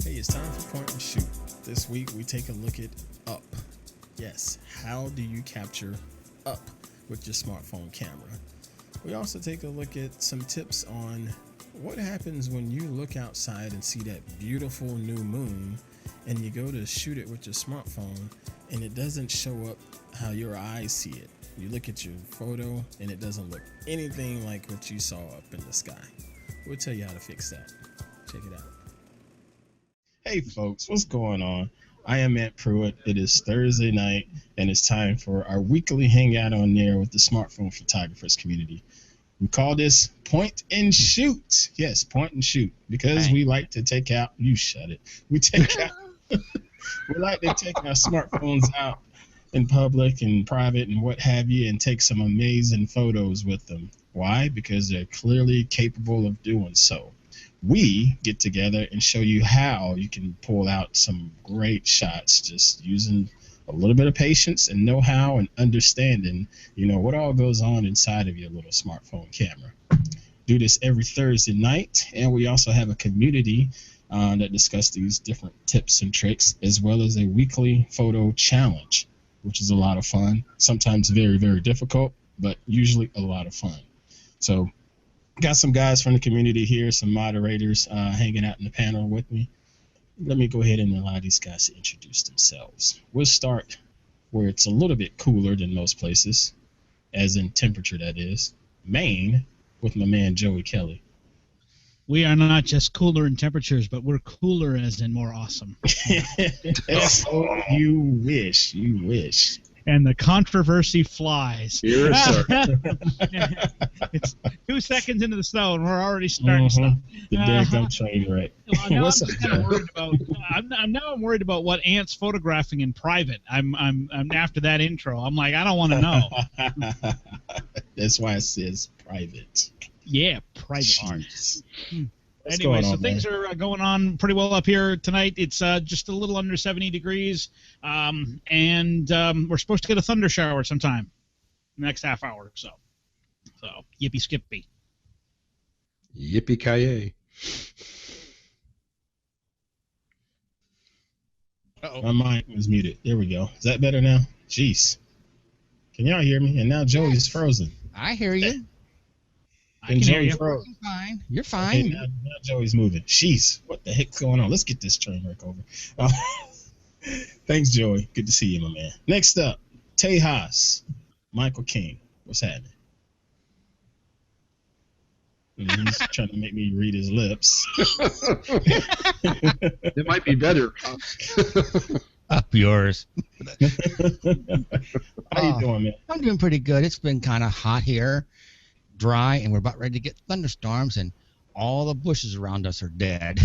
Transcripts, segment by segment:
Hey, it's time for Point and Shoot. This week we take a look at up. Yes, how do you capture up with your smartphone camera? We also take a look at some tips on what happens when you look outside and see that beautiful new moon and you go to shoot it with your smartphone and it doesn't show up how your eyes see it. You look at your photo and it doesn't look anything like what you saw up in the sky. We'll tell you how to fix that. Check it out. Hey folks, what's going on? I am at Pruitt. It is Thursday night and it's time for our weekly hangout on there with the smartphone photographers community. We call this Point and Shoot. Yes, Point and Shoot, because we like to take out, you shut it. We like to take our smartphones out in public and private and what have you and take some amazing photos with them. Why? Because they're clearly capable of doing so. We get together and show you how you can pull out some great shots just using a little bit of patience and know-how and understanding, what all goes on inside of your little smartphone camera. Do this every Thursday night, and we also have a community that discuss these different tips and tricks, as well as a weekly photo challenge, which is a lot of fun. Sometimes very, very difficult, but usually a lot of fun. So got some guys from the community here, some moderators hanging out in the panel with me. Let me go ahead and allow these guys to introduce themselves. We'll start where it's a little bit cooler than most places, as in temperature that is, Maine, with my man Joey Kelley. We are not just cooler in temperatures, but we're cooler as in more awesome. Oh, you wish. And the controversy flies. Here, sir. It's 2 seconds into the snow, and we're already starting stuff. The daggum train wreck. Well, now I'm worried about what Ant's photographing in private. I'm after that intro. I'm like, I don't want to know. That's why it says private. Yeah, private art. Anyway, so things are going on pretty well up here tonight. It's just a little under 70 degrees, and we're supposed to get a thunder shower sometime in the next half hour or so. So, yippee skippy. Yippee-ki-yay. My mic was muted. There we go. Is that better now? Jeez. Can y'all hear me? And now Joey's frozen. I hear you. I can hear you. You're fine. You're fine. Okay, now Joey's moving. Jeez, what the heck's going on? Let's get this train wreck over. Thanks, Joey. Good to see you, my man. Next up, Tejas, Michael King. What's happening? He's trying to make me read his lips. It might be better. Up yours. How you doing, man? I'm doing pretty good. It's been kind of hot here, dry, and we're about ready to get thunderstorms, and all the bushes around us are dead.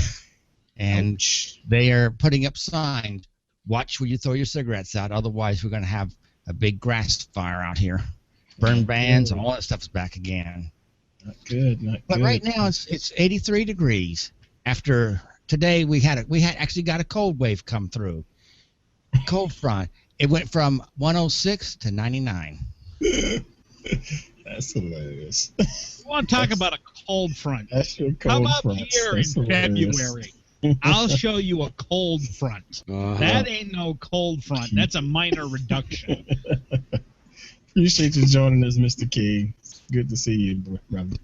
And Ouch. they are putting up signs, watch where you throw your cigarettes out, otherwise we're going to have a big grass fire out here. Burn bans and all that stuff's back again. Not good. But right now it's 83 degrees. After today we actually got a cold wave come through. Cold front. It went from 106 to 99. That's hilarious. I want to talk about a cold front. That's your Come cold up front. here That's in hilarious. February. I'll show you a cold front. That ain't no cold front. That's a minor reduction. Appreciate you joining us, Mr. King. Good to see you, brother.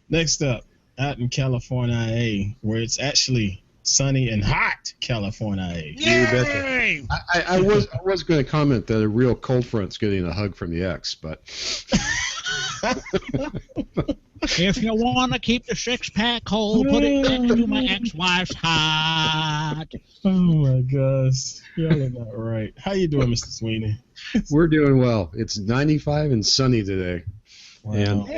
Next up, out in California, where it's actually sunny and hot, California. You betcha. I was going to comment that a real cold front's getting a hug from the ex, but If you want to keep the six-pack cold, put it next to my ex-wife's heart. Oh my gosh, y'all are not right. How you doing, Mr. Sweeney? we're doing well. It's 95 and sunny today. Wow. And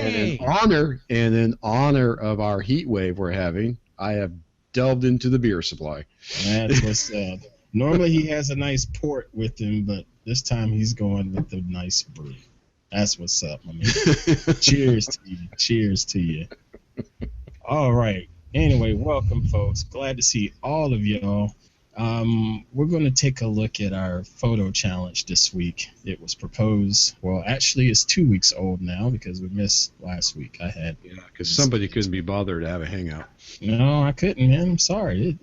in honor of our heat wave we're having, I have delved into the beer supply. That's what's sad. Normally he has a nice port with him, but this time he's going with the nice brew. That's what's up, my man. Cheers to you. Cheers to you. All right. Anyway, welcome, folks. Glad to see all of y'all. We're going to take a look at our photo challenge this week. It was proposed, well, actually it's 2 weeks old now because we missed last week. Because somebody couldn't be bothered to have a hangout. No, I couldn't, man. I'm sorry.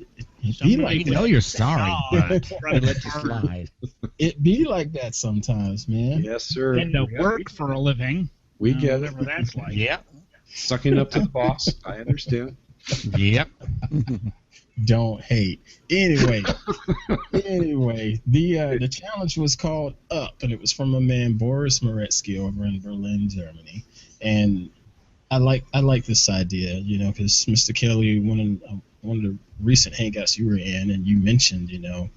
Somebody You know you're sorry, but Right. let you slide. It be like that sometimes, man. Yes, sir. And to work for a living. We get it. Whatever that's like. Yep. Sucking up to the boss. I understand. Yep. Don't hate. Anyway, the challenge was called Up, and it was from a man Boris Moretsky over in Berlin, Germany. And I like this idea, you know, because Mr. Kelley, one of the recent hangouts you were in, and you mentioned, you know,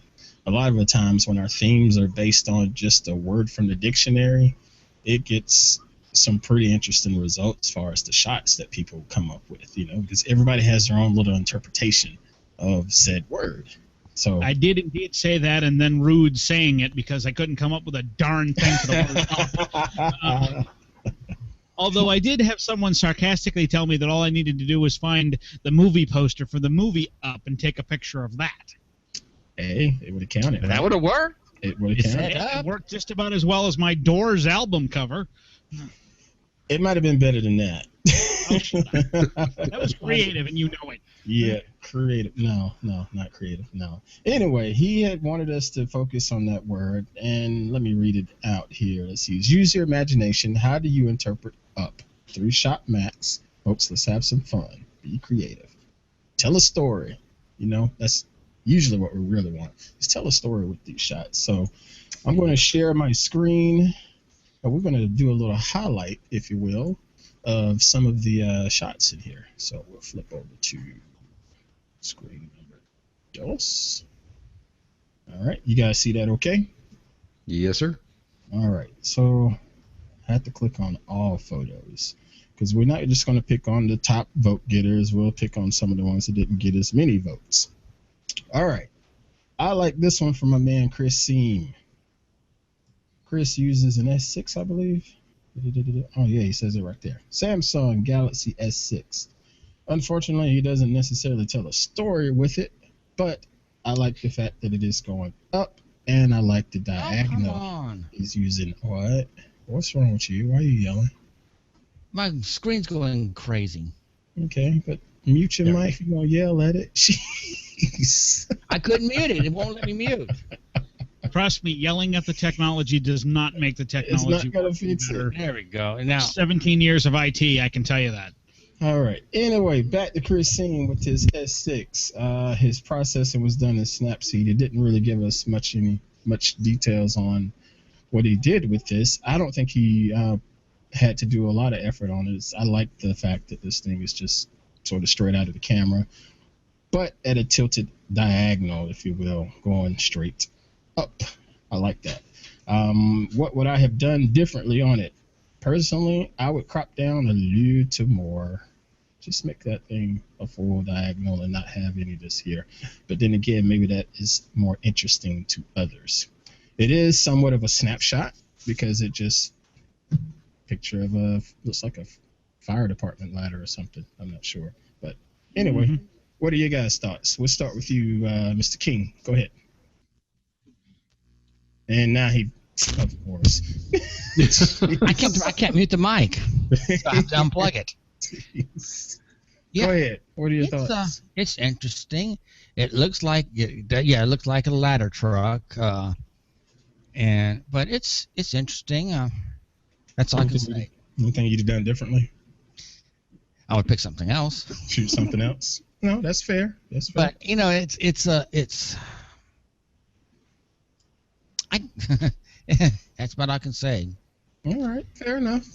a lot of the times when our themes are based on just a word from the dictionary, it gets some pretty interesting results as far as the shots that people come up with, you know, because everybody has their own little interpretation of said word. So I did indeed say that, and then rude saying it because I couldn't come up with a darn thing for the word up. Although I did have someone sarcastically tell me that all I needed to do was find the movie poster for the movie Up and take a picture of that. Hey, it would have counted. That would have worked. It would have counted. It worked just about as well as my Doors album cover. It might have been better than that. That was creative, and you know it. Yeah, creative. No, not creative. No. Anyway, he had wanted us to focus on that word, and let me read it out here. Let's see. Use your imagination. How do you interpret Up? 3-shot max. Folks, let's have some fun. Be creative. Tell a story. You know, that's usually what we really want. Is tell a story with these shots. So I'm going to share my screen. We're going to do a little highlight, if you will, of some of the shots in here. So we'll flip over to screen number 2. All right, you guys see that okay? Yes, sir. All right, so I have to click on all photos because we're not just going to pick on the top vote getters. We'll pick on some of the ones that didn't get as many votes. All right, I like this one from my man Chris Seam. Chris uses an S6, I believe. Oh, yeah, he says it right there. Samsung Galaxy S6. Unfortunately, he doesn't necessarily tell a story with it, but I like the fact that it is going up, and I like the diagonal. Oh, come on. He's using what? What's wrong with you? Why are you yelling? My screen's going crazy. Okay, but mute your mic if you're going to yell at it. Jeez. I couldn't mute it. It won't let me mute. Trust me, yelling at the technology does not make the technology It's not going to fix better. it. There we go. And now, 17 years of IT, I can tell you that. All right. Anyway, back to Chris Seam with his S6. His processing was done in Snapseed. It didn't really give us much details on what he did with this. I don't think he had to do a lot of effort on it. I like the fact that this thing is just sort of straight out of the camera, but at a tilted diagonal, if you will, going straight up. I like that. What would I have done differently on it? Personally, I would crop down a little more. Just make that thing a full diagonal and not have any of this here. But then again, maybe that is more interesting to others. It is somewhat of a snapshot because it just picture of looks like a fire department ladder or something. I'm not sure. But anyway, What are your guys' thoughts? We'll start with you, Mr. King. Go ahead. And now of course. I can't mute the mic. So I have to unplug it. Yeah. Go ahead. What are your thoughts? It's interesting. It looks like it looks like a ladder truck. But it's interesting. That's all I can say. Anything you'd have done differently? I would pick something else. Shoot something else. No, that's fair. That's fair. But you know, that's what I can say. All right, fair enough.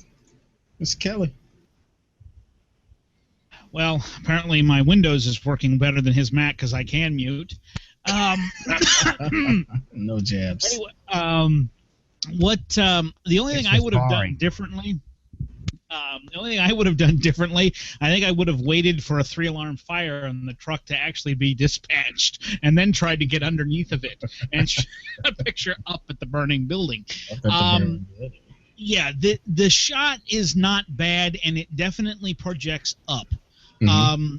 Mr. Kelley. Well, apparently my Windows is working better than his Mac because I can mute. No jabs. Anyway, the only thing I would have done differently. The only thing I would have done differently, I think I would have waited for a 3-alarm fire on the truck to actually be dispatched, and then tried to get underneath of it and shoot a picture up at the burning building. Yeah, the shot is not bad, and it definitely projects up. Mm-hmm.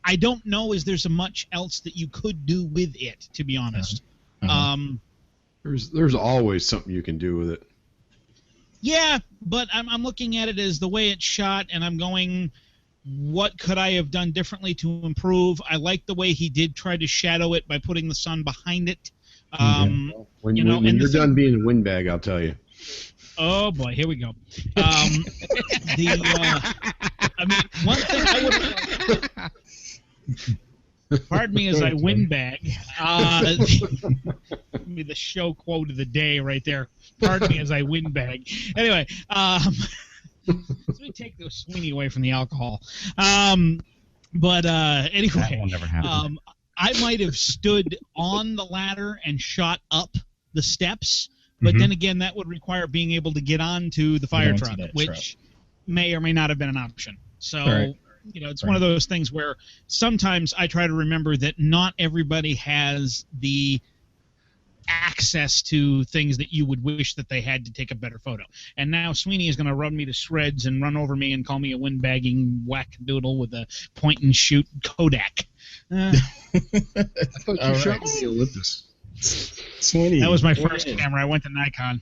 I don't know if there's much else that you could do with it, to be honest. There's always something you can do with it. Yeah, but I'm looking at it as the way it's shot, and I'm going, what could I have done differently to improve? I like the way he did try to shadow it by putting the sun behind it. When you know, when and you're the thing- done being a windbag, I'll tell you. Oh boy, here we go. I mean, one thing I would. Pardon me as I windbag. Be the show quote of the day right there. Pardon me as I windbag. Anyway, so we take the Sweeney away from the alcohol. Anyway, That will never happen. I might have stood on the ladder and shot up the steps, but then again, that would require being able to get onto the fire truck, which may or may not have been an option. So, Right. you know, it's one of those things where sometimes I try to remember that not everybody has the access to things that you would wish that they had to take a better photo. And now Sweeney is going to run me to shreds and run over me and call me a windbagging whack-doodle with a point-and-shoot Kodak. I thought you shot me Olympus. Sweeney. That was my first camera. I went to Nikon.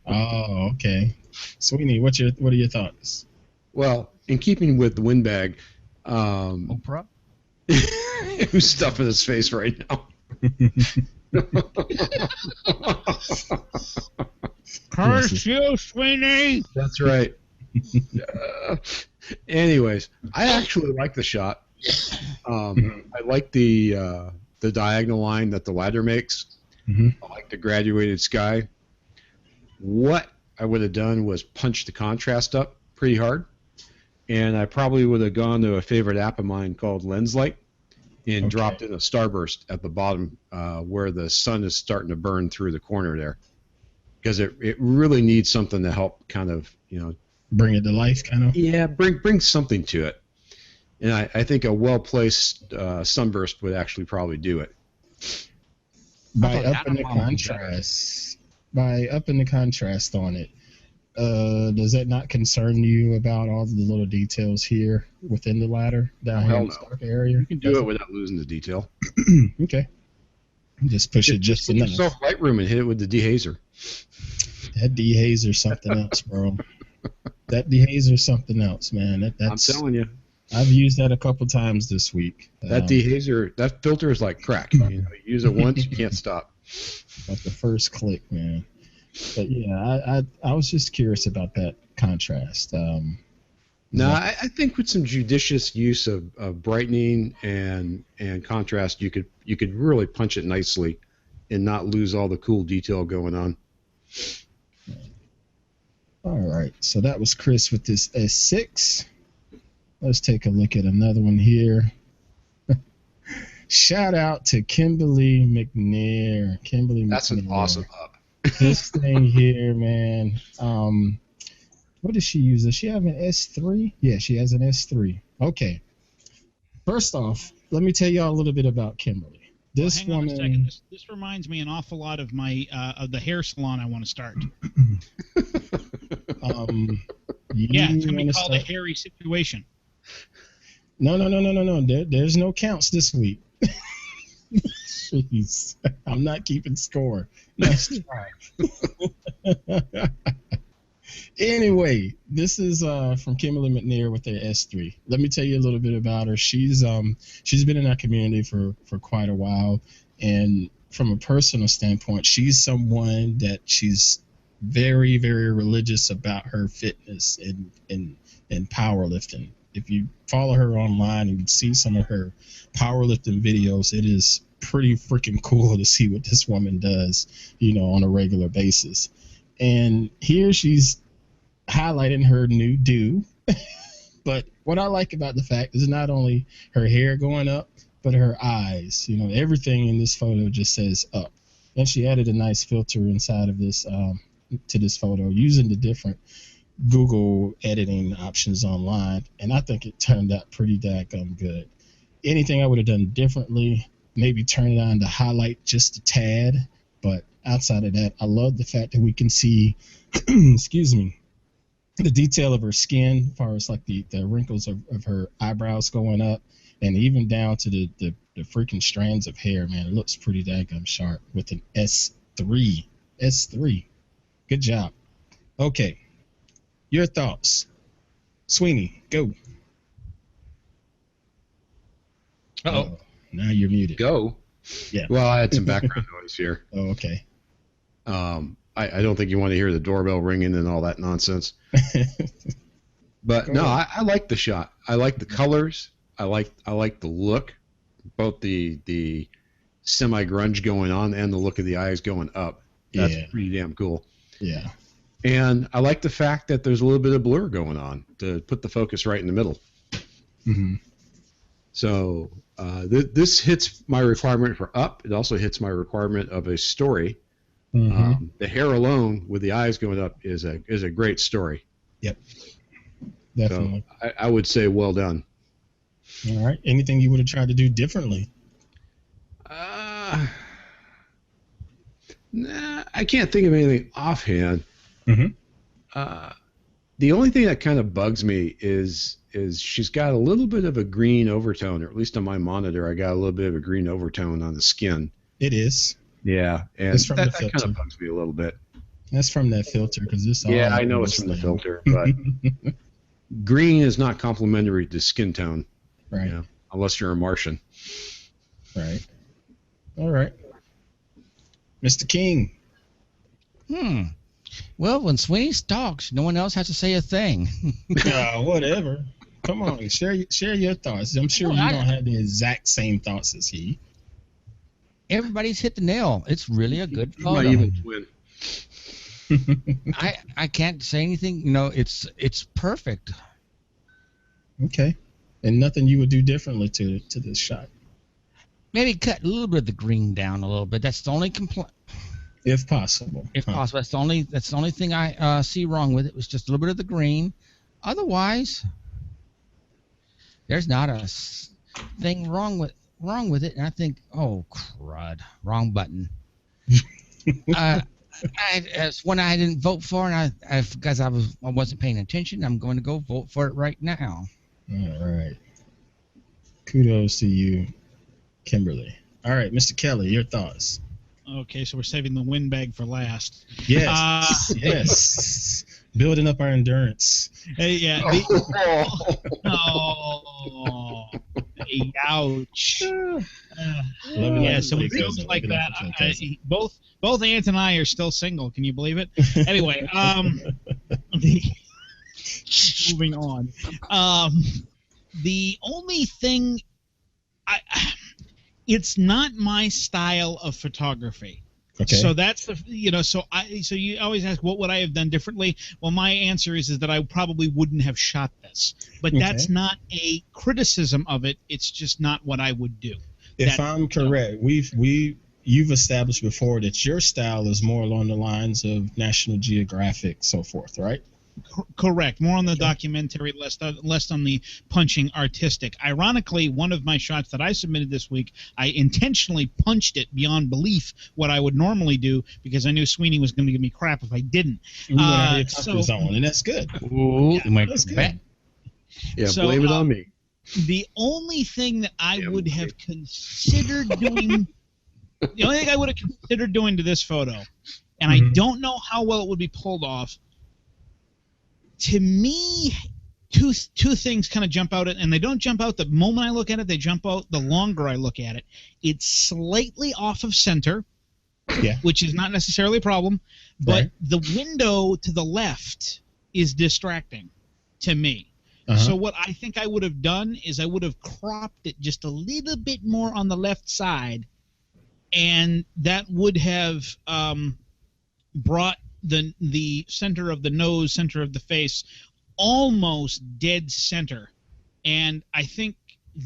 Oh, okay. Sweeney, what are your thoughts? Well, in keeping with the windbag, Oprah? who's stuffing his face right now? Curse you, Sweeney! That's right. Anyways, I actually like the shot. I like the diagonal line that the ladder makes. I like the graduated sky. What I would have done was punch the contrast up pretty hard, and I probably would have gone to a favorite app of mine called Lens Light and dropped in a starburst at the bottom where the sun is starting to burn through the corner there, because it really needs something to help kind of, you know, bring it to life, kind of. Yeah, bring something to it. And I think a well-placed sunburst would actually probably do it. By upping the contrast on it, does that not concern you about all the little details here within the ladder down here in the dark area? You can do it without losing the detail. Okay. Just push it just enough. Yourself Lightroom and hit it with the dehazer. That dehazer's something else, bro. That dehazer's something else, man. That's, I'm telling you. I've used that a couple times this week. That dehazer, that filter is like crack. You know, you use it once, you can't stop. Like the first click, man. But yeah, I was just curious about that contrast. No, I think with some judicious use of brightening and contrast, you could really punch it nicely and not lose all the cool detail going on. All right, so that was Chris with this S6. Let's take a look at another one here. Shout out to Kimberly McNair. That's an awesome up. This thing here, man. What does she use? Does she have an S3? Yeah, she has an S3. Okay. First off, let me tell y'all a little bit about Kimberly. This hang on woman. a second. This reminds me an awful lot of my of the hair salon I want to start. Yeah, it's gonna be called a hairy situation. No. There's no counts this week. Jeez, I'm not keeping score. Nice try. Anyway, this is from Kimberly McNair with their S3. Let me tell you a little bit about her. She's been in our community for quite a while, and from a personal standpoint, she's someone that she's very, very religious about her fitness and powerlifting. If you follow her online and you see some of her powerlifting videos, it is pretty freaking cool to see what this woman does, you know, on a regular basis. And here she's highlighting her new do. But what I like about the fact is not only her hair going up, but her eyes. You know, everything in this photo just says up. And she added a nice filter inside of this to this photo using the different Google editing options online, and I think it turned out pretty daggone good. Anything I would have done differently, maybe turn it on to highlight just a tad, but outside of that, I love the fact that we can see, excuse me, the detail of her skin, as far as like the wrinkles of her eyebrows going up, and even down to the freaking strands of hair, man. It looks pretty daggone sharp with an S3. S3. Good job. Okay. Your thoughts? Sweeney, go. Uh-oh. Now you're muted. Go. Yeah. Well, I had some background noise here. Oh, okay. I don't think you want to hear the doorbell ringing and all that nonsense. But Go no, ahead. I like the shot. I like the colors. I like the look, both the semi grunge going on and the look of the eyes going up. That's pretty damn cool. Yeah. And I like the fact that there's a little bit of blur going on to put the focus right in the middle. Mm-hmm. So this hits my requirement for up. It also hits my requirement of a story. Mm-hmm. The hair alone with the eyes going up is a great story. Yep. Definitely. So I would say well done. All right. Anything you would have tried to do differently? Nah, I can't think of anything offhand. Mm-hmm. The only thing that kind of bugs me is she's got a little bit of a green overtone, or at least on my monitor, I got a little bit of a green overtone on the skin. It is. Yeah, and It's from that the kind of filter. bugs me a little bit. That's from that filter because it's all. Yeah, I know it's from the filter, but green is not complementary to skin tone, Right. you know, unless you're a Martian. Right. All right. Mr. King. Well, when Sweeney talks, no one else has to say a thing. Whatever. Come on, share your thoughts. I'm sure No, you don't have the exact same thoughts as he. Everybody's hit the nail. It's really a good You might photo. even win. I can't say anything. You know, it's perfect. Okay. And nothing you would do differently to this shot, Maybe cut a little bit of the green down a little bit. That's the only complaint, if possible. if possible. That's the only thing I see wrong with it. Was just a little bit of the green. Otherwise, there's not a thing wrong with it. And I think, oh crud, wrong button. It's one I didn't vote for, and I because I wasn't paying attention. I'm going to go vote for it right now. All right. Kudos to you, Kimberly. All right, Mr. Kelley, your thoughts. Okay, so we're saving the windbag for last. Yes. Yes. Building up our endurance. Hey, yeah. Oh, ouch. Yeah, so with things like that, both Ant and I are still single. Can you believe it? Anyway, moving on. The only thing, it's not my style of photography. Okay. So that's so you always ask what would I have done differently? Well, my answer is that I probably wouldn't have shot this. But that's not a criticism of it. It's just not what I would do. If I'm correct, you've established before that your style is more along the lines of National Geographic, so forth, right? Correct. More on the documentary, less on the punching artistic. Ironically, one of my shots that I submitted this week, I intentionally punched it beyond belief what I would normally do because I knew Sweeney was going to give me crap if I didn't. You went out of your comfort zone, and that's good. Ooh, That's good. Yeah, So, blame it on me. The only thing that I would have considered doing, the only thing I would have considered doing to this photo, and I don't know how well it would be pulled off. To me, two things kind of jump out, and they don't jump out the moment I look at it. They jump out the longer I look at it. It's slightly off of center, which is not necessarily a problem, but the window to the left is distracting to me. So what I think I would have done is I would have cropped it just a little bit more on the left side, and that would have brought the center of the nose, center of the face, almost dead center. And I think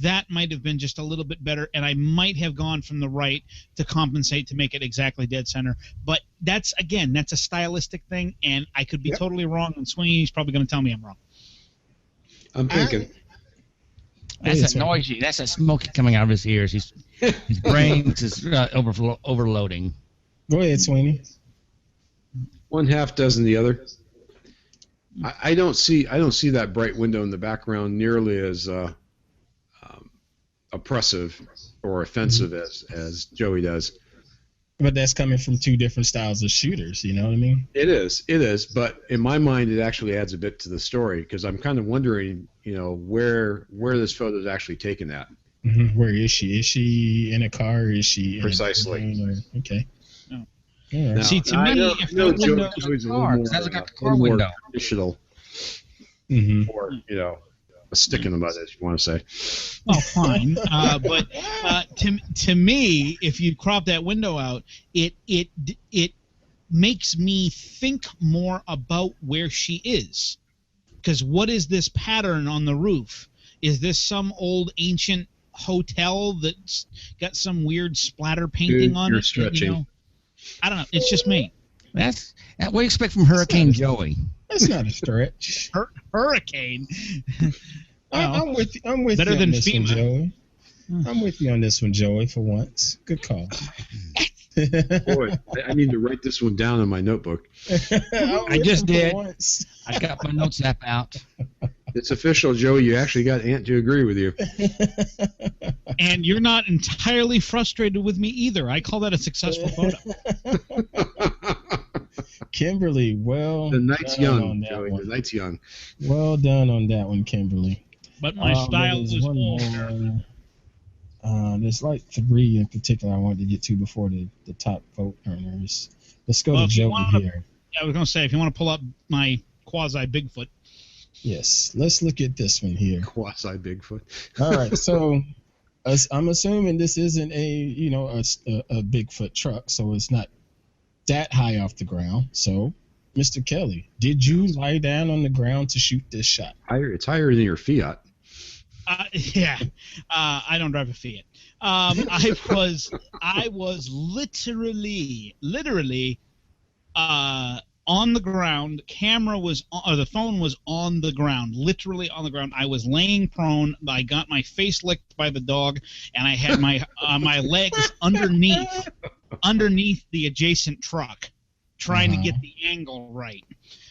that might have been just a little bit better, and I might have gone from the right to compensate to make it exactly dead center. But that's a stylistic thing, and I could be totally wrong, and Sweeney's probably going to tell me I'm wrong. I'm thinking. That's that noisy. That's that smoke coming out of his ears. His brain is overloading. Go ahead, Sweeney. One half dozen the other. I don't see that bright window in the background nearly as oppressive or offensive as Joey does. But that's coming from two different styles of shooters. You know what I mean? It is. But in my mind, it actually adds a bit to the story because I'm kind of wondering, where this photo is actually taken at. Mm-hmm. Where is she? Is she in a car? Or is she precisely? Okay. Oh. All right. See, to me, if the window Joey's a car, little more, sounds like a a car little more window. traditional, Mm-hmm. or a stick in the mud, as you want to say. Oh, fine. But to me, if you crop that window out, it makes me think more about where she is. Because what is this pattern on the roof? Is this some old ancient hotel that's got some weird splatter painting on you're it? stretching. I don't know. It's just me. What do you expect from Hurricane Joey? That's not a stretch. Hurricane. I'm with you. Better on than this one, FEMA. Joey. I'm with you on this one, Joey. For once, good call. Boy, I need to write this one down in my notebook. I just did. I got my notes app out. It's official, Joey. You actually got Ant to agree with you. And you're not entirely frustrated with me either. I call that a successful photo. Kimberly, well, The night's done young, on that Joey. one. The night's young. Well done on that one, Kimberly. But my style there's is one older. more. There's like 3 in particular I wanted to get to before the top vote earners. Let's go to Well, if you Joey wanna- here. I was going to say, if you want to pull up my quasi Bigfoot. Yes, let's look at this one here. Quasi Bigfoot. All right, so I'm assuming this isn't a Bigfoot truck, so it's not that high off the ground. So, Mr. Kelley, did you lie down on the ground to shoot this shot? It's higher than your Fiat. Yeah, I don't drive a Fiat. I was literally on the ground. The phone was on the ground, literally on the ground. I was laying prone. I got my face licked by the dog, and I had my my legs underneath the adjacent truck, trying to get the angle right.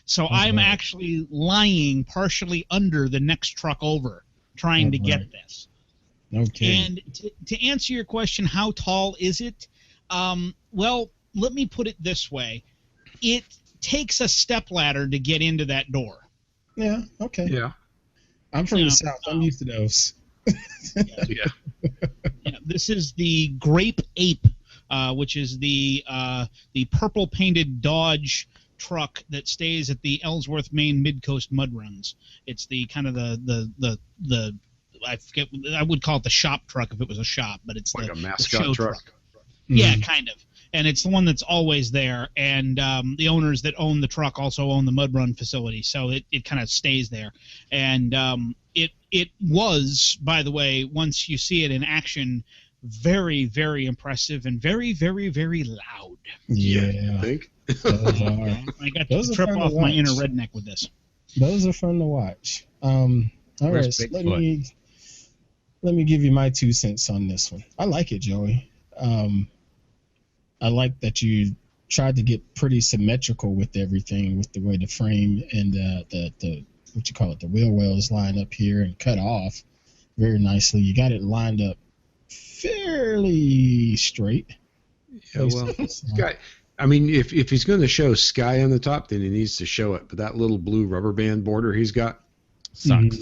So I'm actually lying partially under the next truck over, trying to get this. Okay. And to answer your question, how tall is it? Well, let me put it this way. It takes a stepladder to get into that door. Yeah, okay. Yeah. I'm from the South. I'm used to those. Yeah. Yeah, this is the Grape Ape, which is the purple painted Dodge truck that stays at the Ellsworth, Maine Mid-Coast Mud Runs. It's the kind of the I forget, I would call it the shop truck if it was a shop, but it's Like the a mascot show truck. Yeah, kind of. And it's the one that's always there. And the owners that own the truck also own the Mud Run facility, so it kind of stays there. And it was, by the way, once you see it in action, very, very impressive and very, very, very loud. Yeah. I think. I got Those to are trip fun to off my watch. inner redneck with this. Those are fun to watch. All Where's right, so Bigfoot? let me give you my 2 cents on this one. I like it, Joey. I like that you tried to get pretty symmetrical with everything, with the way the frame and the what you call it, the wheel wells line up here and cut off very nicely. You got it lined up fairly straight. Yeah, well, Sky. I mean, if he's going to show sky on the top, then he needs to show it. But that little blue rubber band border he's got Sucks.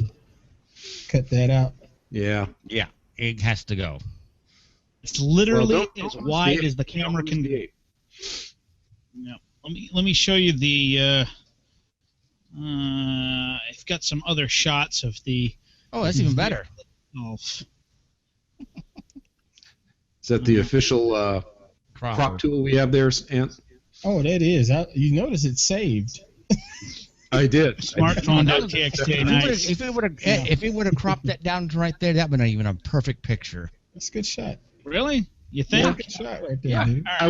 Cut that out. Yeah. Yeah, it has to go. It's literally Well, as wide as the camera can be. Yeah. Let me show you the. I've got some other shots of the. Oh, that's even better. Is that the official crop tool we have there, Ant? Oh, that is. You notice it's saved. I did. Smartphone.txt. Nice. If it would have cropped that down to right there, that would have been a perfect picture. That's a good shot. Really? You think? Good shot right there, Yeah. dude. All right,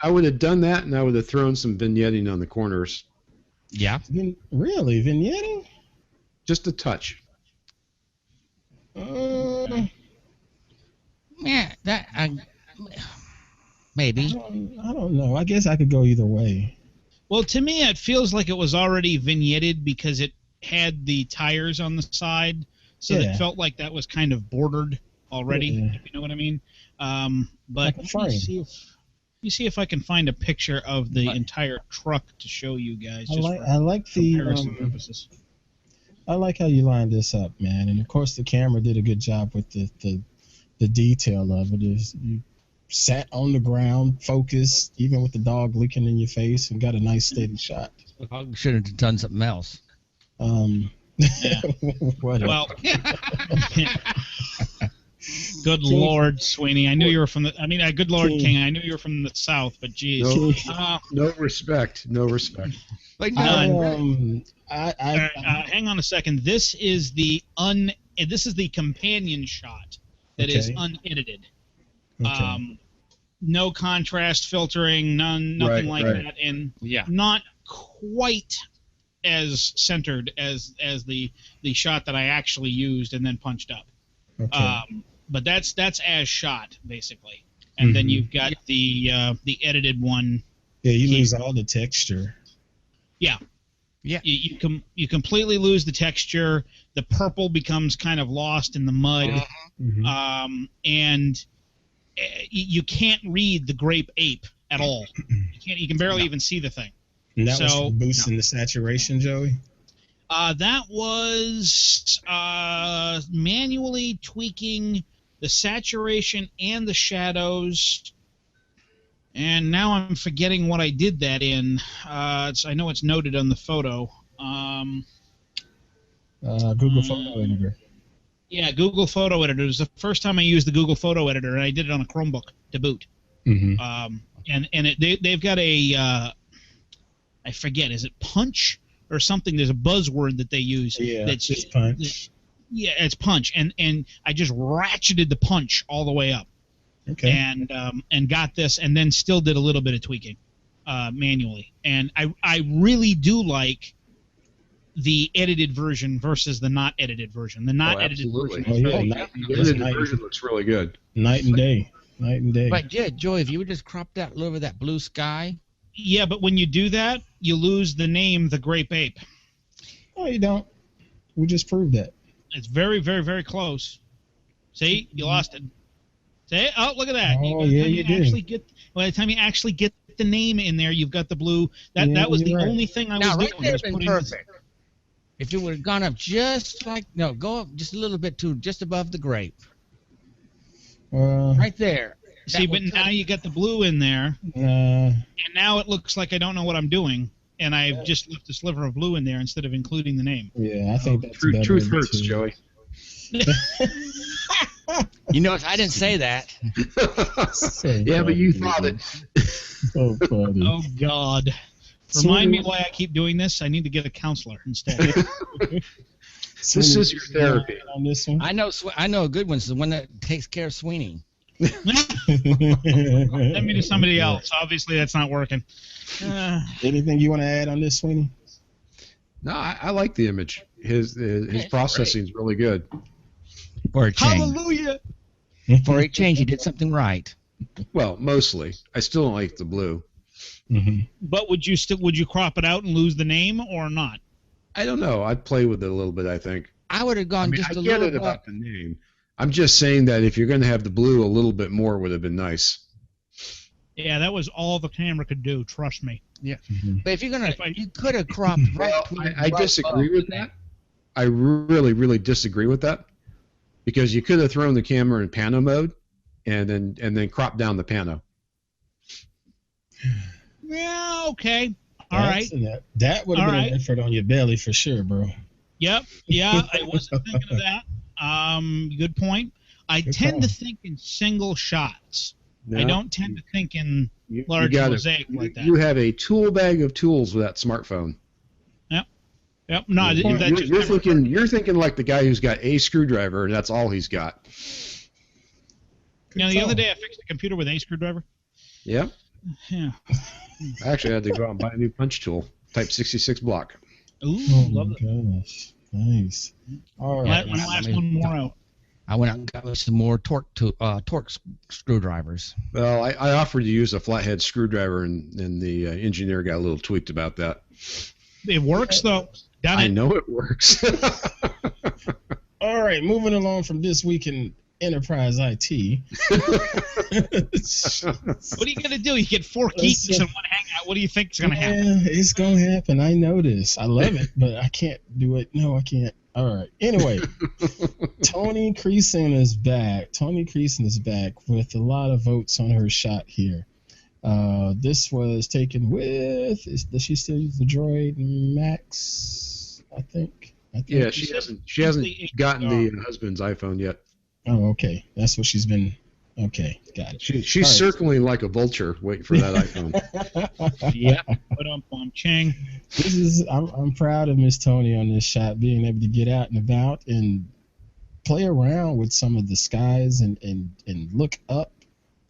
I would have done that, and I would have thrown some vignetting on the corners, Yeah. Really, vignetting? just a touch. I Yeah, maybe. don't know. I guess I could go either way. Well, to me, it feels like it was already vignetted because it had the tires on the side, so Yeah. it felt like that was kind of bordered already. Yeah. If you know what I mean. But Like a let me frame. see if me see if I can find a picture of the entire truck to show you guys. I like purposes. I like how you lined this up, man. And of course, the camera did a good job with the detail of it. Is you sat on the ground, focused, even with the dog licking in your face, and got a nice steady shot. I should have done something else. Yeah. Well, good Lord, Sweeney. I knew you were from the. I mean, good Lord, King. I knew you were from the South, but geez. No respect. No respect. Like hang on a second. This is the companion shot that is unedited. Okay. No contrast filtering, nothing like that, and not quite as centered as the shot that I actually used and then punched up. Okay. But that's as shot basically, and then you've got the edited one. Yeah, you lose all the texture. Yeah. You completely lose the texture. The purple becomes kind of lost in the mud, and you can't read the grape ape at all. You can barely even see the thing. And that was boosting the saturation, Joey? That was manually tweaking the saturation and the shadows. And now I'm forgetting what I did that in. I know it's noted on the photo. Google Photo Editor. Yeah, Google Photo Editor. It was the first time I used the Google Photo Editor, and I did it on a Chromebook to boot. They've got a I forget, is it Punch or something? There's a buzzword that they use. Yeah, that's just Punch. It's Punch, and I just ratcheted the punch all the way up. Okay. And got this, and then still did a little bit of tweaking manually. And I really do like the edited version versus the not edited version. The not edited version. The edited version looks really good. Night and day. But yeah, Joey, if you would just crop that over that blue sky. Yeah, but when you do that, you lose the name, the Grape Ape. Oh, you don't. We just proved that. It's very, very, very close. See, you lost it. See? Oh, look at that. Oh, you did. By the time you actually get the name in there, you've got the blue. That was the only thing I was doing. Now, right there been perfect. If it would have gone up just like, go up just a little bit to just above the grape. Right there. See, but now you got the blue in there, and now it looks like I don't know what I'm doing, and I've just left a sliver of blue in there instead of including the name. Yeah, I think that's better. Truth hurts, Joey. You know, I didn't say that. Yeah, but you thought it. So funny. Oh, God. Remind me why I keep doing this. I need to get a counselor instead. This is your therapy. On this one? I know a good one. It's the one that takes care of Sweeney. Let me to somebody else. Obviously, that's not working. Anything you want to add on this, Sweeney? No, I like the image. His processing is really good. For a change. Hallelujah! For a change, he did something right. Well, mostly. I still don't like the blue. But would you crop it out and lose the name or not? I don't know. I'd play with it a little bit, I think. I would have gone just a little bit. I get it about the name. I'm just saying that if you're going to have the blue, a little bit more would have been nice. Yeah, that was all the camera could do. Trust me. Yeah, but if you're gonna, you could have cropped right. Well, I disagree with that. I really, really disagree with that because you could have thrown the camera in pano mode, and then cropped down the pano. Yeah. Okay. All right. That would have been an effort on your belly for sure, bro. Yep. Yeah, I wasn't thinking of that. Good point. I tend to think in single shots. No, I don't tend to think in large mosaic like that. You have a tool bag of tools with that smartphone. Yep. No, you're thinking like the guy who's got a screwdriver and that's all he's got. The other day I fixed the computer with a screwdriver. Yep. Yeah. I actually had to go out and buy a new punch tool, Type 66 block. Ooh, love it. Gosh. Nice. All right. Last one more out. I went out and got some more torque screwdrivers. Well, I offered to use a flathead screwdriver, and the engineer got a little tweaked about that. It works, though. I know it works. All right, moving along from this week in Enterprise IT. What are you gonna do? You get 4 geeks and 1 hangout. What do you think is gonna happen? Yeah, it's gonna happen. I know this. I love it, but I can't do it. No, I can't. All right. Anyway, Tony Creason is back. Tony Creason is back with a lot of votes on her shot here. This was taken with. Does she still use the droid Max? I think. Yeah, she hasn't gotten the husband's iPhone yet. Oh, okay. That's what she's been. Okay, got it. She's circling like a vulture, waiting for that iPhone. Yeah. Ching. I'm proud of Miss Tony on this shot, being able to get out and about and play around with some of the skies and look up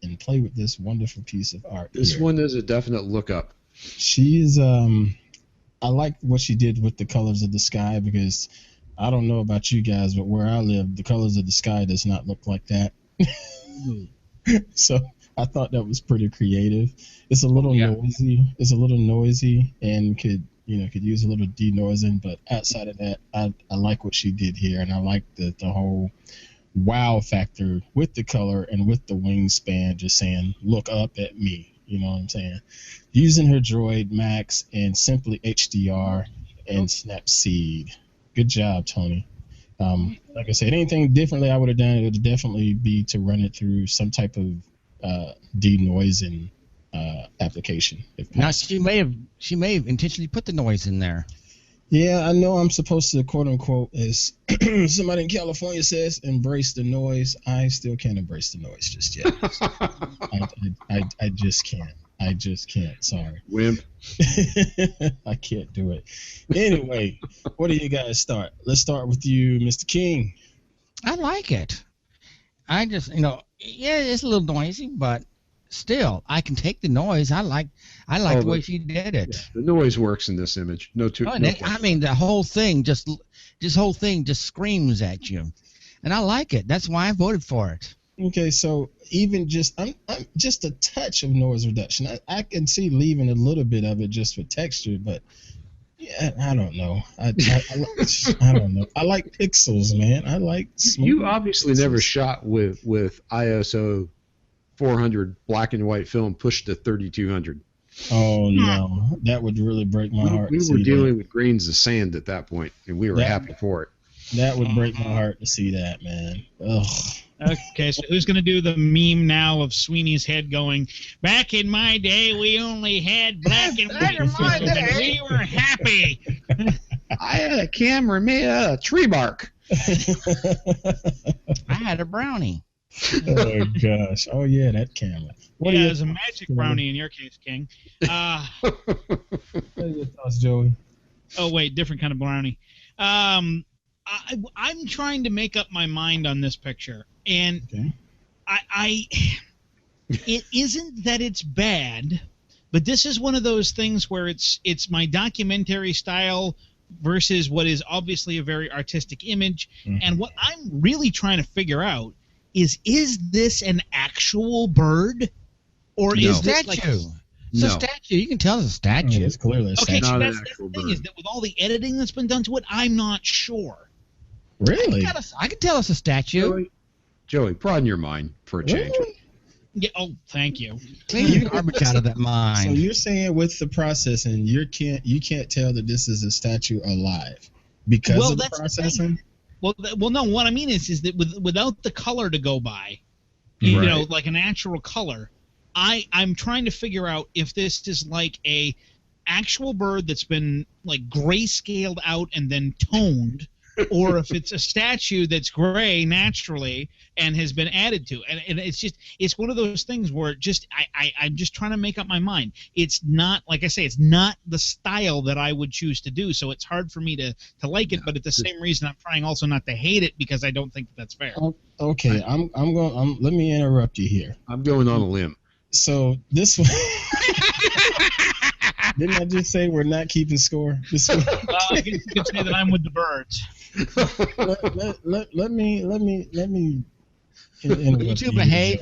and play with this wonderful piece of art. This one is a definite look up. She's I like what she did with the colors of the sky, because I don't know about you guys, but where I live, the colors of the sky does not look like that. So I thought that was pretty creative. It's a little noisy. It's a little noisy and could use a little denoising, but outside of that, I like what she did here, and I like the whole wow factor with the color and with the wingspan, just saying, look up at me. You know what I'm saying? Using her droid Max and simply HDR and Snapseed. Good job, Tony. Like I said, anything differently I would have done, it would definitely be to run it through some type of denoising application. Now she may have intentionally put the noise in there. Yeah, I know I'm supposed to, quote unquote, as somebody in California says, embrace the noise. I still can't embrace the noise just yet. I just can't. I just can't. Sorry. Wimp. I can't do it. Anyway, what do you guys start? Let's start with you, Mr. King. I like it. I just, it's a little noisy, but still, I can take the noise. I like the way she did it. Yeah, the noise works in this image. I mean, the whole thing just screams at you, and I like it. That's why I voted for it. Okay, so even I'm just a touch of noise reduction. I can see leaving a little bit of it just for texture, but yeah, I don't know. I don't know. I like pixels, man. I like smooth You obviously pixels. never shot with ISO 400 black and white film pushed to 3200. Oh no, that would really break my heart. We were dealing with grains of sand at that point, and we were happy for it. That would break my heart to see that, man. Ugh. Okay, so who's going to do the meme now of Sweeney's head going, back in my day, we only had black and white films, and we were happy. I had a camera made out of tree bark. I had a brownie. Oh, gosh. Oh, yeah, that camera. What it was a magic brownie in your case, King. What are your thoughts, Joey? Oh, wait, different kind of brownie. I'm trying to make up my mind on this picture, and it isn't that it's bad, but this is one of those things where it's my documentary style versus what is obviously a very artistic image, and what I'm really trying to figure out is this an actual bird, or is this like it's a statue? You can tell it's a statue. It's clearly a statue. Okay, so that's the thing, is that with all the editing that's been done to it, I'm not sure. Really? I can tell it's a statue. Joey, broaden your mind for a change. Really? Yeah. Oh, thank you. Clean the garbage out of that mind. So you're saying with the processing, you can't tell that this is a statue alive because of the processing? Well, no. What I mean is that without the color to go by, like a natural color, I'm trying to figure out if this is like a actual bird that's been like grayscaled out and then toned, or if it's a statue that's gray naturally and has been added to. And it's one of those things where I'm just trying to make up my mind. It's not, like I say, it's not the style that I would choose to do, so it's hard for me to like it, but at the same reason I'm trying also not to hate it, because I don't think that's fair. Okay, let me interrupt you here. I'm going on a limb. So this one didn't I just say we're not keeping score? This one. You can say that I'm with the birds. let me You two behave,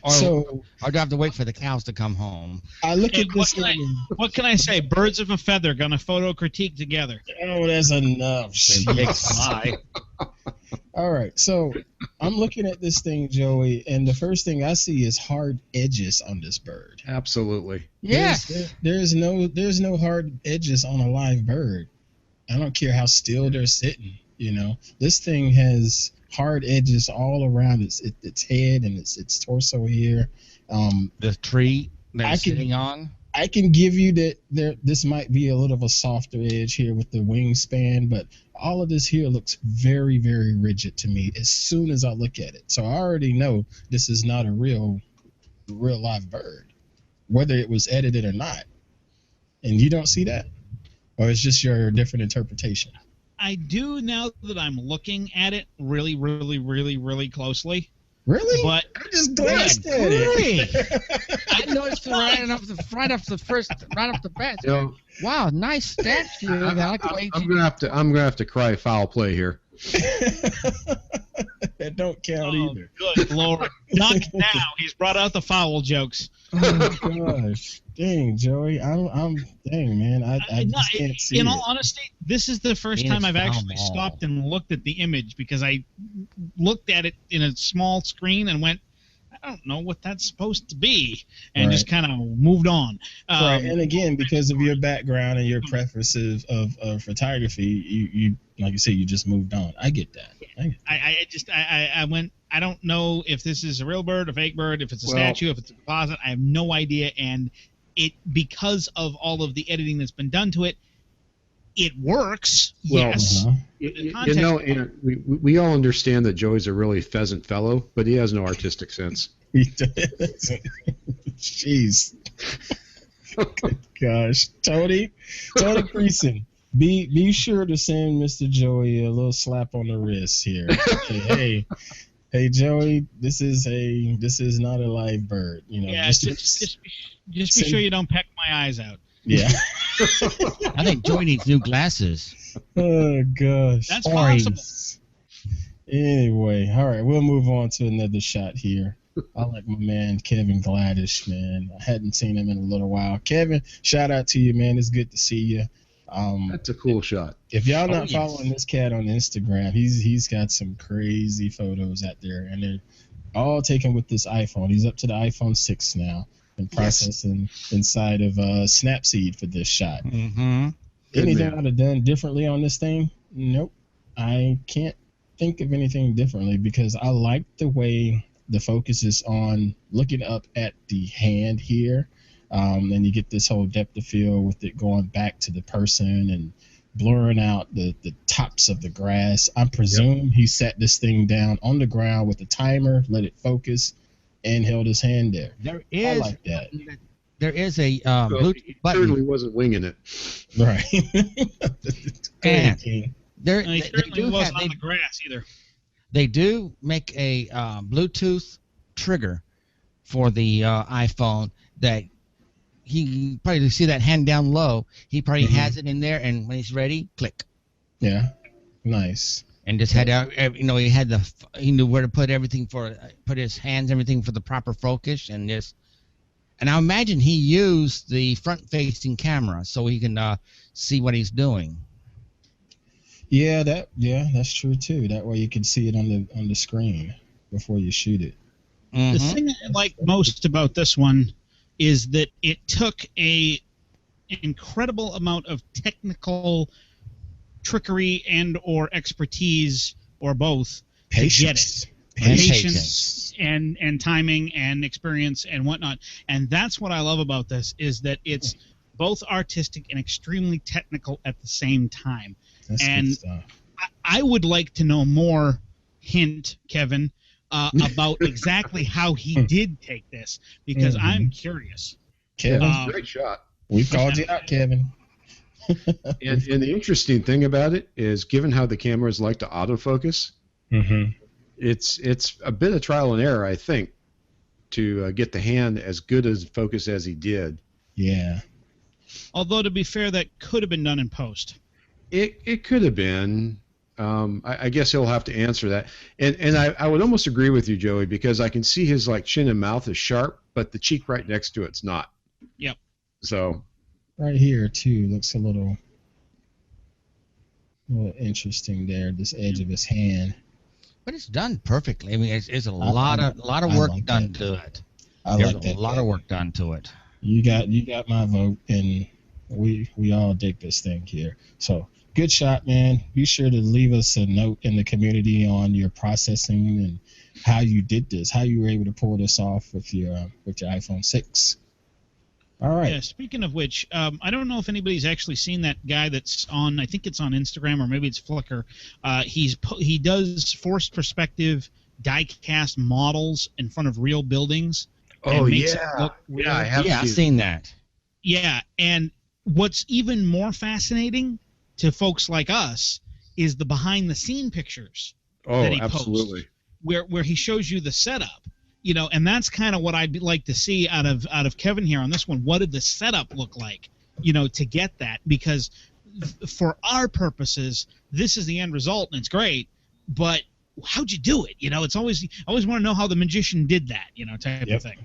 or So do I have to wait for the cows to come home? I look Hey, at this. what can I say? Birds of a feather gonna photo critique together. Oh, that's enough. Big lie. All right, so I'm looking at this thing, Joey, and the first thing I see is hard edges on this bird. Absolutely. Yes. There's no hard edges on a live bird. I don't care how still they're sitting. You know, this thing has hard edges all around its head and its torso here. The tree that I it's can- sitting on. I can give you that this might be a little of a softer edge here with the wingspan, but all of this here looks very, very rigid to me as soon as I look at it. So I already know this is not a real live bird, whether it was edited or not. And you don't see that? Or it's just your different interpretation? I do now that I'm looking at it really, really, really, really closely. Really? But I just glanced at it. I noticed right off the bat. You know, Wow, nice statue. I like the way I'm gonna have to cry foul play here. That don't count oh, either. good Lord, not now. He's brought out the foul jokes. Oh gosh, dang, Joey, I'm dang man, I No, just can't see in it. all honesty, this is the first It's time I've actually foul ball. stopped and looked at the image because I looked at it in a small screen and went, I don't know what that's supposed to be, and just kind of moved on. Right, and again, because of your background and your preferences of photography, you like you say, you just moved on. I get that. I went, I don't know if this is a real bird, a fake bird, if it's a statue, if it's a composite. I have no idea, and it, because of all of the editing that's been done to it, it works. Well, yes. You know, and we all understand that Joey's a really pheasant fellow, but he has no artistic sense. He does. Jeez. Good gosh, Tony Creason, be sure to send Mr. Joey a little slap on the wrist here. Hey, Joey, this is not a live bird. You know, Yeah, just be sure you don't peck my eyes out. Yeah. I think Joey needs new glasses. Oh gosh. That's possible. Anyway, all right, we'll move on to another shot here. I like my man Kevin Gladish, man. I hadn't seen him in a little while. Kevin, shout out to you, man. It's good to see you. That's a cool shot. If y'all not following this cat on Instagram, he's got some crazy photos out there, and they're all taken with this iPhone. He's up to the iPhone 6 now and processing inside of Snapseed for this shot. Mm-hmm. Anything I'd have done differently on this thing? Nope. I can't think of anything differently because I like the way the focus is on looking up at the hand here. And you get this whole depth of field with it going back to the person and blurring out the tops of the grass. I presume he sat this thing down on the ground with a timer, let it focus, and held his hand there. I like that. There is a Well, Bluetooth he button. certainly wasn't winging it. Right. And King. No, he certainly wasn't on the grass either. They do make a Bluetooth trigger for the iPhone that he probably see that hand down low. He probably has it in there, and when he's ready, click. Yeah. Nice. And just had out, he had he knew where to put everything put his hands, everything for the proper focus, and I imagine he used the front-facing camera so he can see what he's doing. Yeah, that's true too. That way you can see it on the screen before you shoot it. Mm-hmm. The thing I like most about this one is that it took an incredible amount of technical trickery and or expertise or both to get it. Patience and timing and experience and whatnot. And that's what I love about this is that it's both artistic and extremely technical at the same time. That's and good stuff. I would like to know more, hint, Kevin, about exactly how he did take this because I'm curious. Kevin, Great shot. we called you out, Kevin. And the interesting thing about it is, given how the cameras like to autofocus, it's a bit of trial and error, I think, to get the hand as good as focus as he did. Yeah. Although, to be fair, that could have been done in post. It could have been. I guess he'll have to answer that. And I would almost agree with you, Joey, because I can see his like chin and mouth is sharp, but the cheek right next to it's not. Yep. So right here too looks a little interesting there. This edge of his hand. But it's done perfectly. I mean, it's a lot of work like done that. to it. I There's like a that. lot of work done to it. You got my vote, and we all dig this thing here. So good shot, man. Be sure to leave us a note in the community on your processing and how you did this, how you were able to pull this off with your iPhone 6. All right. Yeah, speaking of which, I don't know if anybody's actually seen that guy that's on, I think it's on Instagram or maybe it's Flickr. He does forced perspective die-cast models in front of real buildings. Oh, makes yeah. it look real. Yeah, I have I've seen that. Yeah, and what's even more fascinating to folks like us is the behind-the-scene pictures that he absolutely. posts, where he shows you the setup. You know, and that's kind of what I'd like to see out of Kevin here on this one. What did the setup look like, you know, to get that? Because for our purposes, this is the end result, and it's great. But how'd you do it? You know, I always want to know how the magician did that, you know, type of thing.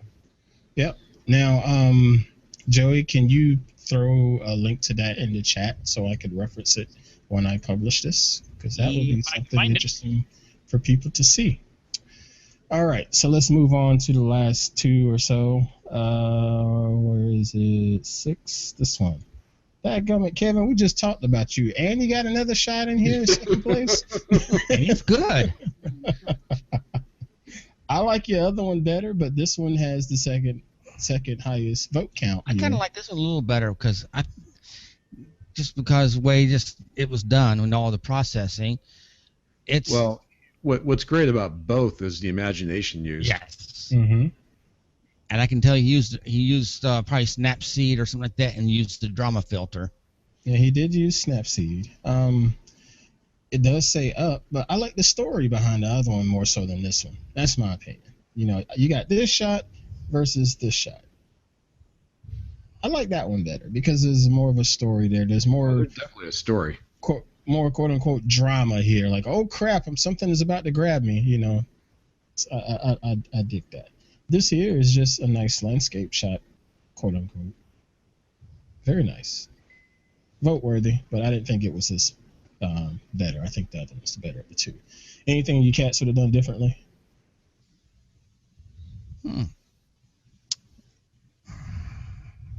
Yep. Now, Joey, can you throw a link to that in the chat so I could reference it when I publish this? Because that would be something interesting for people to see. All right, so let's move on to the last two or so. Where is it? 6? This one. Dadgummit, Kevin, we just talked about you. And you got another shot in here in second place? It's good. I like your other one better, but this one has the second highest vote count. I kind of like this one a little better because the way it was done and all the processing. Well, what's great about both is the imagination used. Yes. Mm-hmm. And I can tell he used probably Snapseed or something like that and used the drama filter. Yeah, he did use Snapseed. It does say up, but I like the story behind the other one more so than this one. That's my opinion. You know, you got this shot versus this shot. I like that one better because there's more of a story there. There's more. There's definitely a story. More quote unquote drama here. Like, oh crap, something is about to grab me. You know, I dig that. This here is just a nice landscape shot, quote unquote. Very nice. Vote worthy, but I didn't think it was this better. I think the other one's the better of the two. Anything you cats would have done differently?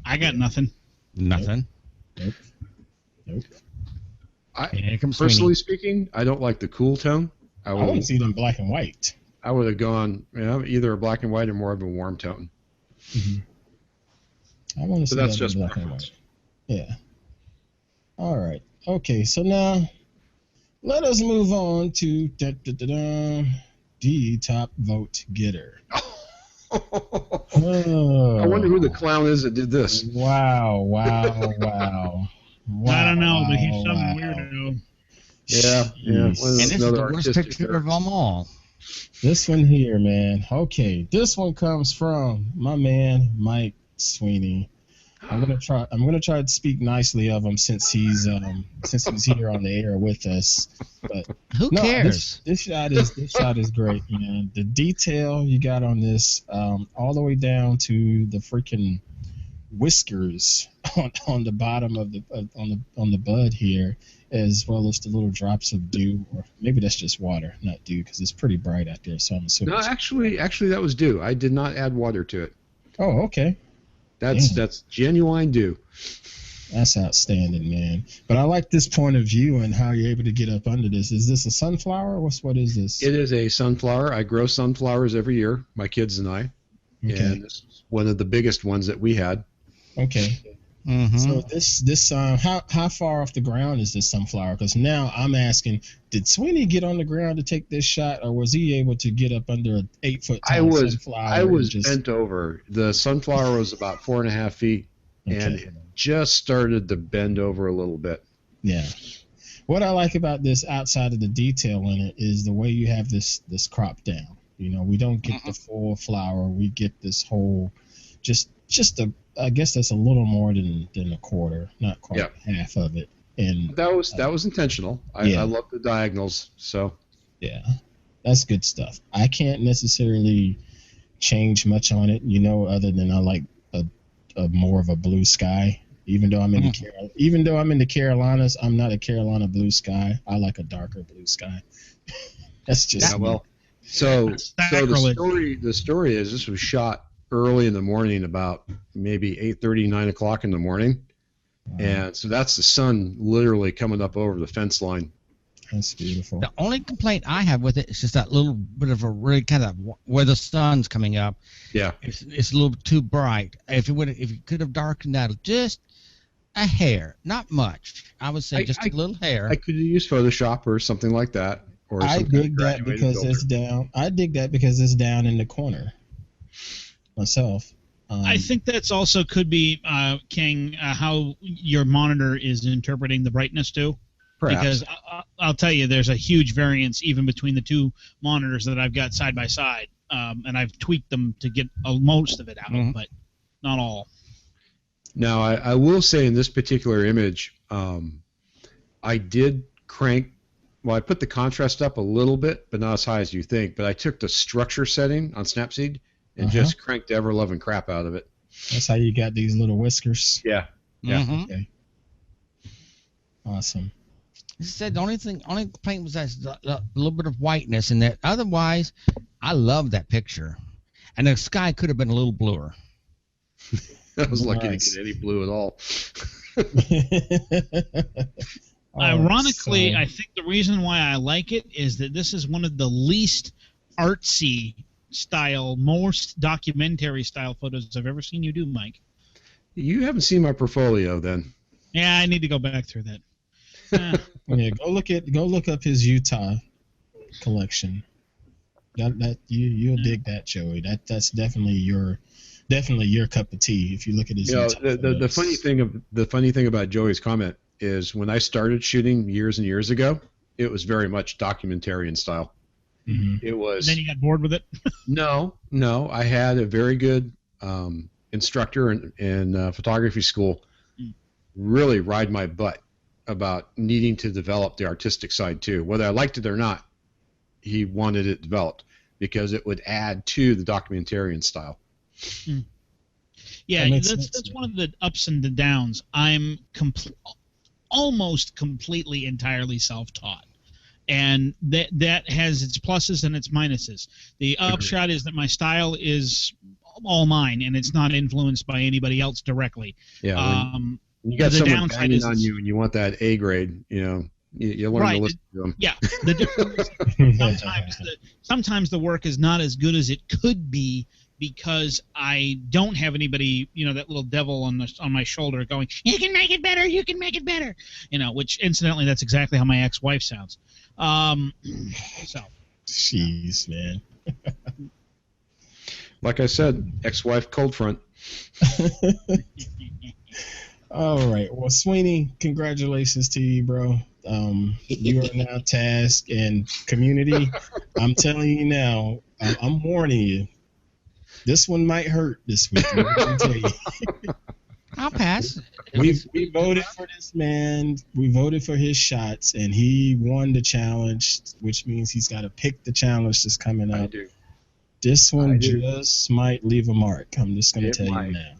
I got nothing. Nothing. Nope. Personally speaking, I don't like the cool tone. I want to see them black and white. I would have gone either a black and white or more of a warm tone. Mm-hmm. I want to see that's that just black and white. Yeah. All right. Okay. So now let us move on to the top vote getter. I wonder who the clown is that did this. Wow. I don't know, but he's some weirdo. Yeah. And this is the worst picture of them all. This one here, man. Okay, this one comes from my man Mike Sweeney. I'm gonna try to speak nicely of him since he's here on the air with us. But who cares? This shot is great, man. The detail you got on this, all the way down to the freaking whiskers on the bottom of on the bud here, as well as the little drops of dew, or maybe that's just water, not dew, because it's pretty bright out there. So I'm assuming. No, actually, that was dew. I did not add water to it. Oh, okay. That's genuine dew. That's outstanding, man. But I like this point of view and how you're able to get up under this. Is this a sunflower? What is this? It is a sunflower. I grow sunflowers every year, my kids and I. Okay. And this is one of the biggest ones that we had. Okay. Mm-hmm. So this how far off the ground is this sunflower? Because now I'm asking, did Sweeney get on the ground to take this shot, or was he able to get up under an 8-foot tall sunflower? I was bent over. The sunflower was about 4.5 feet, and it just started to bend over a little bit. Yeah. What I like about this, outside of the detail in it, is the way you have this crop down. You know, we don't get the full flower. We get this whole, just I guess that's a little more than a quarter, not quite half of it. And that was intentional. I love the diagonals, so yeah, that's good stuff. I can't necessarily change much on it, other than I like a more of a blue sky. Even though I'm in the Carolinas, I'm not a Carolina blue sky. I like a darker blue sky. That's just me. So the story is this was shot early in the morning, about maybe 8:30, 9 o'clock in the morning, and so that's the sun literally coming up over the fence line. That's beautiful. The only complaint I have with it is just that little bit of a really kind of where the sun's coming up. Yeah, it's a little too bright. If you could have darkened that just a hair, not much. I would say just a little hair. I could use Photoshop or something like that. Or I dig that because it's down. I dig that because it's down in the corner. Myself. I think that's also could be, King, how your monitor is interpreting the brightness too. Perhaps. Because I'll tell you, there's a huge variance even between the two monitors that I've got side by side, and I've tweaked them to get most of it out, but not all. Now, I will say in this particular image, I did crank. Well, I put the contrast up a little bit, but not as high as you think. But I took the structure setting on Snapseed and just cranked the ever-loving crap out of it. That's how you got these little whiskers? Yeah. Yeah. Okay. Awesome. As I said, the only complaint was that a little bit of whiteness in that. Otherwise, I love that picture. And the sky could have been a little bluer. I was lucky to get any blue at all. Ironically, I think the reason why I like it is that this is one of the least artsy style, most documentary style photos I've ever seen you do, Mike. You haven't seen my portfolio, then. Yeah, I need to go back through that. Yeah, go look up his Utah collection. That you'll dig that, Joey. That's definitely your cup of tea if you look at his Utah photos. The funny thing about Joey's comment is when I started shooting years and years ago, it was very much documentarian style. It was. And then you got bored with it? No. I had a very good instructor in photography school really ride my butt about needing to develop the artistic side too. Whether I liked it or not, he wanted it developed because it would add to the documentarian style. Yeah, that's one of the ups and the downs. I'm almost completely entirely self-taught. And that has its pluses and its minuses. The upshot is that my style is all mine, and it's not influenced by anybody else directly. Yeah. You got someone banging on you, and you want that A grade. You learn to listen to them. Yeah. The difference is sometimes the work is not as good as it could be because I don't have anybody, that little devil on my shoulder going, "You can make it better. You can make it better." Which incidentally, that's exactly how my ex-wife sounds. So. Jeez, man. Like I said, ex-wife cold front. All right. Well, Sweeney, congratulations to you, bro. You are now tasked and community. I'm telling you now. I'm warning you. This one might hurt this week. I'm tell you. I'll pass. We voted for this man. We voted for his shots, and he won the challenge, which means he's got to pick the challenge that's coming up. This one just might leave a mark. I'm just going to tell you now.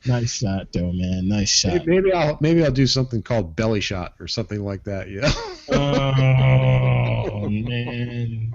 Nice shot, though, man. Nice shot. Maybe I'll do something called belly shot or something like that. Yeah. Oh man.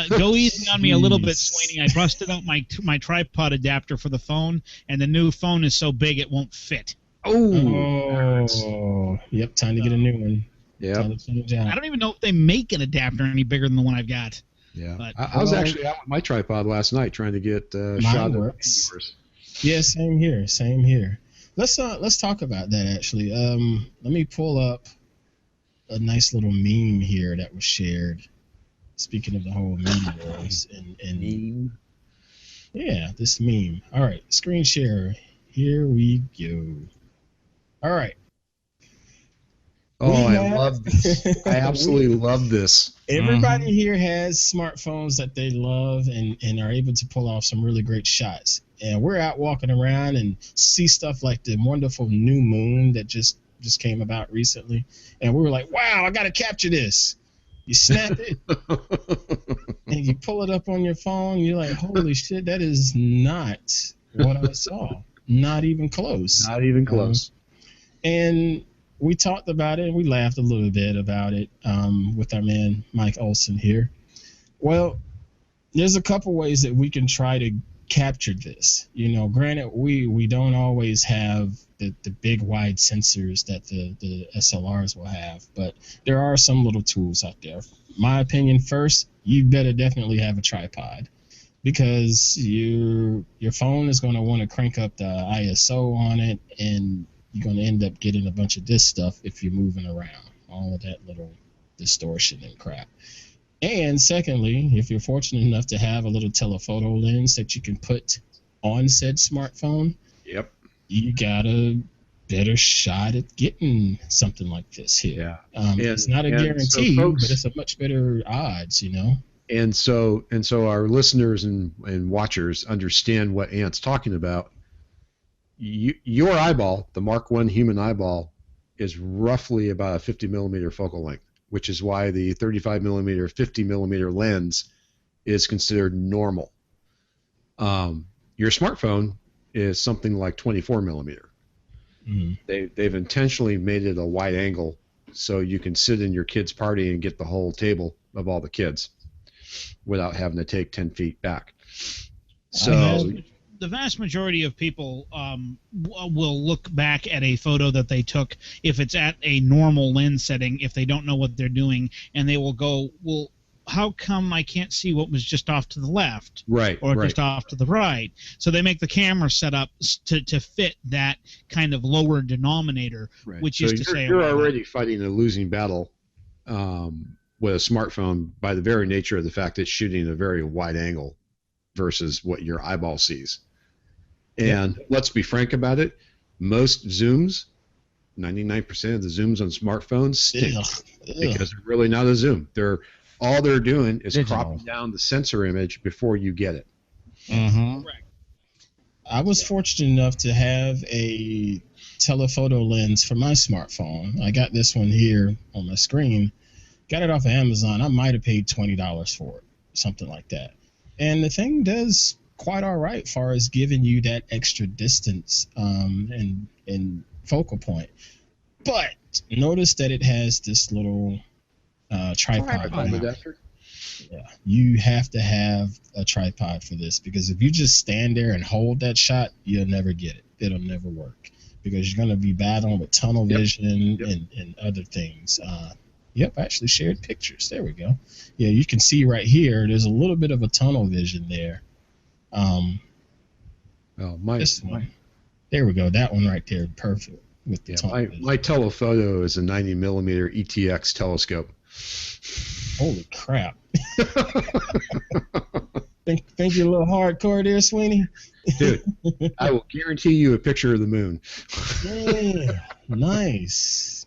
Go easy on me a little bit, Sweeney. I busted out my tripod adapter for the phone, and the new phone is so big it won't fit. Oh. Yep. Time to get a new one. Yeah. I don't even know if they make an adapter any bigger than the one I've got. Yeah. But, I was actually out with my tripod last night trying to get shot of yours. Yeah. Same here. Let's talk about that actually. Let me pull up a nice little meme here that was shared. Speaking of the whole meme wars and meme. Yeah, this meme. All right, screen share. Here we go. All right. Oh, I love this. I absolutely love this. Everybody here has smartphones that they love and are able to pull off some really great shots. And we're out walking around and see stuff like the wonderful new moon that just came about recently. And we were like, wow, I got to capture this. You snap it and you pull it up on your phone. You're like, holy shit, that is not what I saw. Not even close. Not even close. And we talked about it and we laughed a little bit about it with our man Mike Olson here. Well, there's a couple ways that we can try to capture this. You know, granted, we don't always have the big wide sensors that the SLRs will have, but there are some little tools out there. My opinion, first, you better definitely have a tripod, because your phone is going to want to crank up the ISO on it, and you're going to end up getting a bunch of this stuff if you're moving around, all of that little distortion and crap. And secondly, if you're fortunate enough to have a little telephoto lens that you can put on said smartphone, yep, you got a better shot at getting something like this here. Yeah. It's not a guarantee, so folks, but it's a much better odds, you know. And so our listeners and watchers understand what Ant's talking about. Your eyeball, the Mark I human eyeball, is roughly about a 50 millimeter focal length, which is why the 35 millimeter, 50 millimeter lens is considered normal. Your smartphone is something like 24 millimeter. Mm-hmm. They've intentionally made it a wide angle so you can sit in your kid's party and get the whole table of all the kids without having to take 10 feet back. So the vast majority of people will look back at a photo that they took if it's at a normal lens setting, if they don't know what they're doing, and they will go, well, how come I can't see what was just off to the left, or just off to the right? So they make the camera set up to fit that kind of lower denominator, which is to say you're already fighting a losing battle with a smartphone by the very nature of the fact that it's shooting a very wide angle versus what your eyeball sees. And let's be frank about it, most zooms, 99% of the zooms on smartphones stink because they're really not a zoom. All they're doing is cropping down the sensor image before you get it. Mm-hmm. Correct. I was fortunate enough to have a telephoto lens for my smartphone. I got this one here on my screen. Got it off of Amazon. I might have paid $20 for it, something like that. And the thing does quite all right as far as giving you that extra distance and focal point. But notice that it has this little tripod. Yeah, you have to have a tripod for this, because if you just stand there and hold that shot, you'll never get it. It'll never work, because you're going to be battling with tunnel vision and other things. I actually shared pictures. There we go. Yeah, you can see right here, there's a little bit of a tunnel vision there. This one. There we go. That one right there, perfect. With the tunnel vision. My telephoto is a 90 millimeter ETX telescope. Holy crap. think you're a little hardcore there, Sweeney? Dude, I will guarantee you a picture of the moon. Yeah, nice.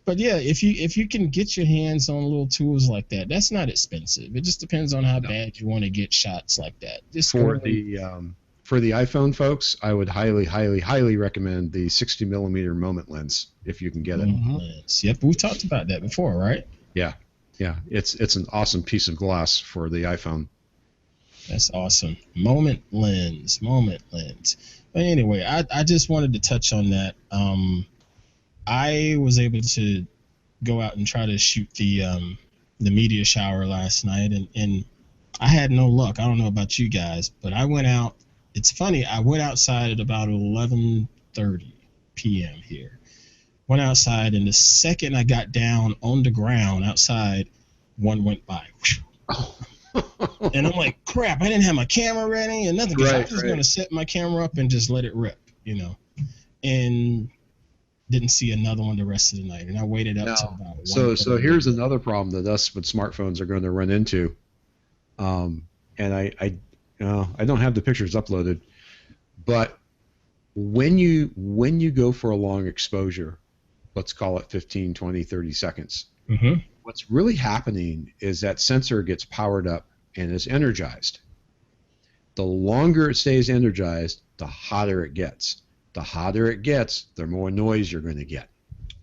But yeah, if you can get your hands on little tools like that, that's not expensive. It just depends on how bad you want to get shots like that. For the iPhone folks, I would highly, highly, highly recommend the 60 millimeter moment lens if you can get it. Mm-hmm. Yep, we talked about that before, right? Yeah. It's an awesome piece of glass for the iPhone. That's awesome. Moment lens. But anyway, I just wanted to touch on that. I was able to go out and try to shoot the meteor shower last night, and I had no luck. I don't know about you guys, but I went out. It's funny. I went outside at about 11:30 p.m. here. Went outside, and the second I got down on the ground outside, one went by. And I'm like, crap, I didn't have my camera ready and nothing. I was just going to set my camera up and just let it rip, and didn't see another one the rest of the night. And I waited up to about 1. So here's another problem that us with smartphones are going to run into. And I don't have the pictures uploaded, but when you go for a long exposure, let's call it 15, 20, 30 seconds. Mm-hmm. What's really happening is that sensor gets powered up and is energized. The longer it stays energized, the hotter it gets. The hotter it gets, the more noise you're going to get.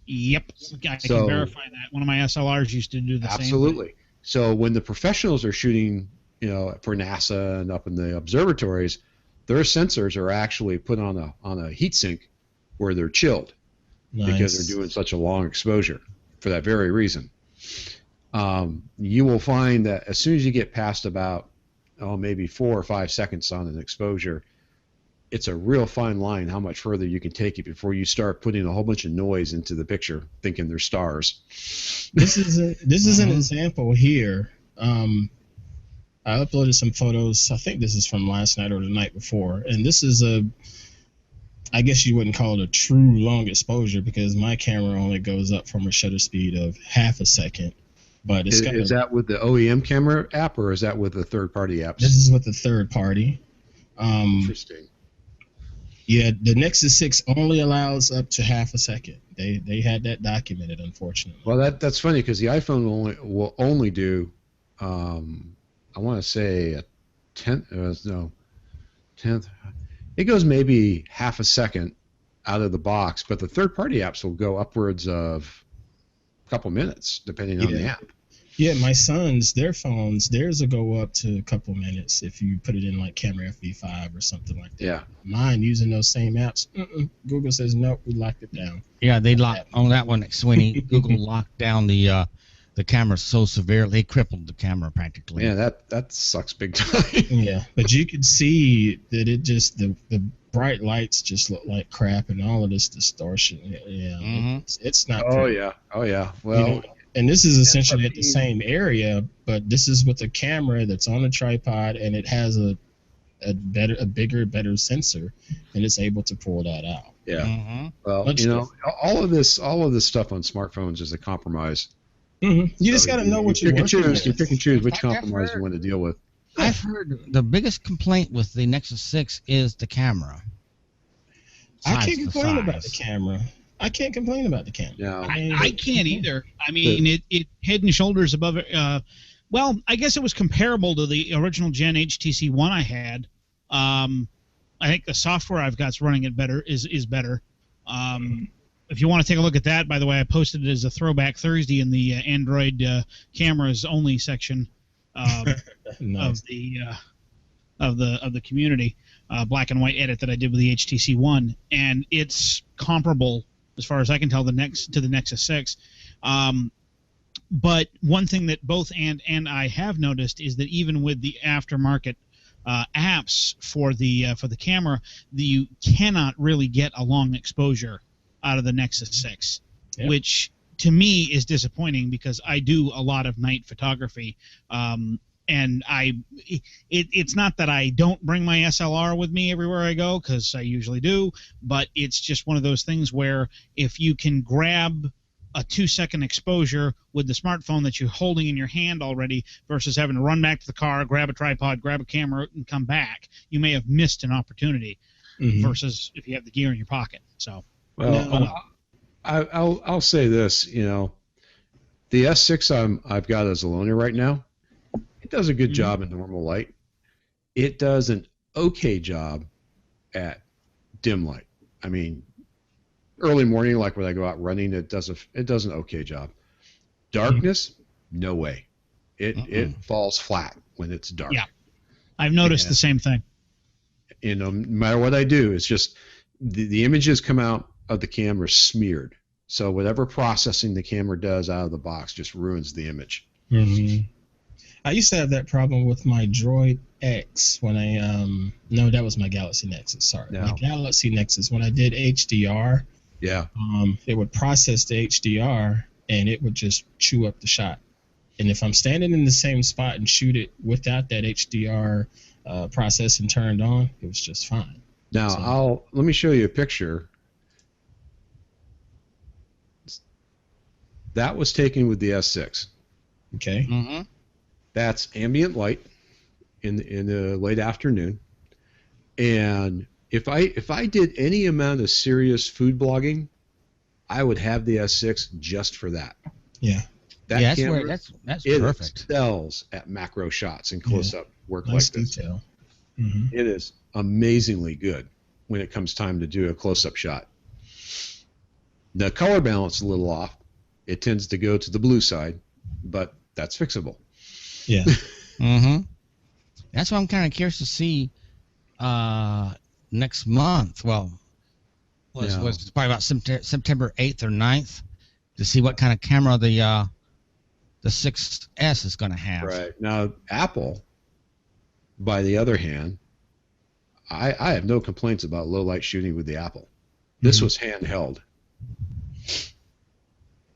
Yep, I can verify that. One of my SLRs used to do the same thing. Absolutely. So when the professionals are shooting, for NASA and up in the observatories, their sensors are actually put on a heat sink where they're chilled because they're doing such a long exposure for that very reason. You will find that as soon as you get past about maybe 4 or 5 seconds on an exposure, it's a real fine line how much further you can take it before you start putting a whole bunch of noise into the picture, thinking they're stars. This is an example here. I uploaded some photos. I think this is from last night or the night before, and this is I guess you wouldn't call it a true long exposure because my camera only goes up from a shutter speed of half a second. But it's is that with the OEM camera app or is that with the third-party apps? This is with the third party. Interesting. Yeah, the Nexus 6 only allows up to half a second. They had that documented, unfortunately. Well, that's funny because the iPhone will only do, I want to say a tenth. It goes maybe half a second out of the box, but the third-party apps will go upwards of a couple minutes, depending on the app. Yeah, my sons, their phones, theirs will go up to a couple minutes if you put it in like Camera FV5 or something like that. Yeah. Mine using those same apps, Google says nope, we locked it down. Yeah, they locked on that one, Sweeney. Google locked down the camera so severely, they crippled the camera practically. Yeah, that sucks big time. Yeah, but you could see that it just the bright lights just look like crap and all of this distortion. Yeah, it's not. Oh pretty. yeah. Well. And this is essentially at the same area, but this is with a camera that's on a tripod, and it has a bigger, better sensor, and it's able to pull that out. Yeah. Mm-hmm. Well, all of this stuff on smartphones is a compromise. Mm-hmm. You just got to know what you you're working with. You pick and choose which compromise you want to deal with. I've heard the biggest complaint with the Nexus 6 is the camera. I can't complain about the camera. I can't complain about the camera. No. I can't either. I mean, it head and shoulders above it. Well, I guess it was comparable to the original Gen HTC One I had. I think the software I've got's running it better is better. If you want to take a look at that, by the way, I posted it as a Throwback Thursday in the Android cameras only section Nice. of the community, black and white edit that I did with the HTC One, and it's comparable as far as I can tell to the Nexus 6. But one thing that both and I have noticed is that even with the aftermarket apps for the camera, you cannot really get a long exposure out of the Nexus 6, which to me is disappointing because I do a lot of night photography. And it's not that I don't bring my SLR with me everywhere I go, because I usually do, but it's just one of those things where if you can grab a 2-second exposure with the smartphone that you're holding in your hand already versus having to run back to the car, grab a tripod, grab a camera, and come back, you may have missed an opportunity versus if you have the gear in your pocket. So, I'll say this, the S6 I've got as a loaner right now. It does a good job in normal light. It does an okay job at dim light. I mean, early morning, like when I go out running, it does an okay job. Darkness, no way. It falls flat when it's dark. Yeah, I've noticed the same thing. No matter what I do, it's just the images come out of the camera smeared. So whatever processing the camera does out of the box just ruins the image. Mm-hmm. I used to have that problem with my Droid X when no, that was my Galaxy Nexus. Sorry, my Galaxy Nexus. When I did HDR, it would process the HDR and it would just chew up the shot. And if I'm standing in the same spot and shoot it without that HDR processing turned on, it was just fine. Now let me show you a picture. That was taken with the S6. Okay. Mm-hmm. That's ambient light in the late afternoon, and if I did any amount of serious food blogging, I would have the S6 just for that. Yeah. That yeah, camera, that's it perfect. excels at macro shots and close-up work Nice like this. detail. Mm-hmm. It is amazingly good when it comes time to do a close-up shot. The color balance is a little off. It tends to go to the blue side, but that's fixable. Yeah. Mm-hmm. That's why I'm kind of curious to see next month. Well, was probably about September 8th or 9th to see what kind of camera the 6S is going to have. Right. Now, Apple, by the other hand, I have no complaints about low light shooting with the Apple. This was handheld.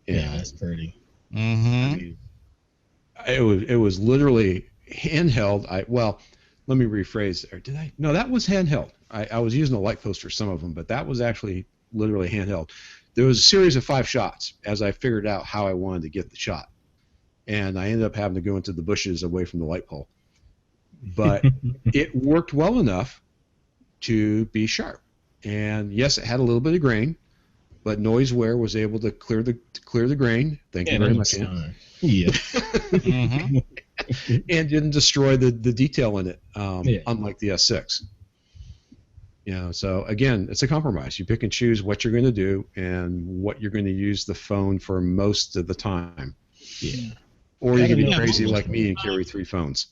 Yeah, that's pretty. Mm-hmm. I mean, it was literally handheld. Let me rephrase there. Did I? No, that was handheld. I was using a light post for some of them, but that was actually literally handheld. There was a series of 5 shots as I figured out how I wanted to get the shot. And I ended up having to go into the bushes away from the light pole. But it worked well enough to be sharp. And yes, it had a little bit of grain, but NoiseWare was able to clear the grain. Thank you very much, Ian. Yeah. Mm-hmm. And didn't destroy the detail in it, unlike the S6. So again, it's a compromise. You pick and choose what you're going to do and what you're going to use the phone for most of the time. Yeah. Or you can be crazy like me and carry 3 phones.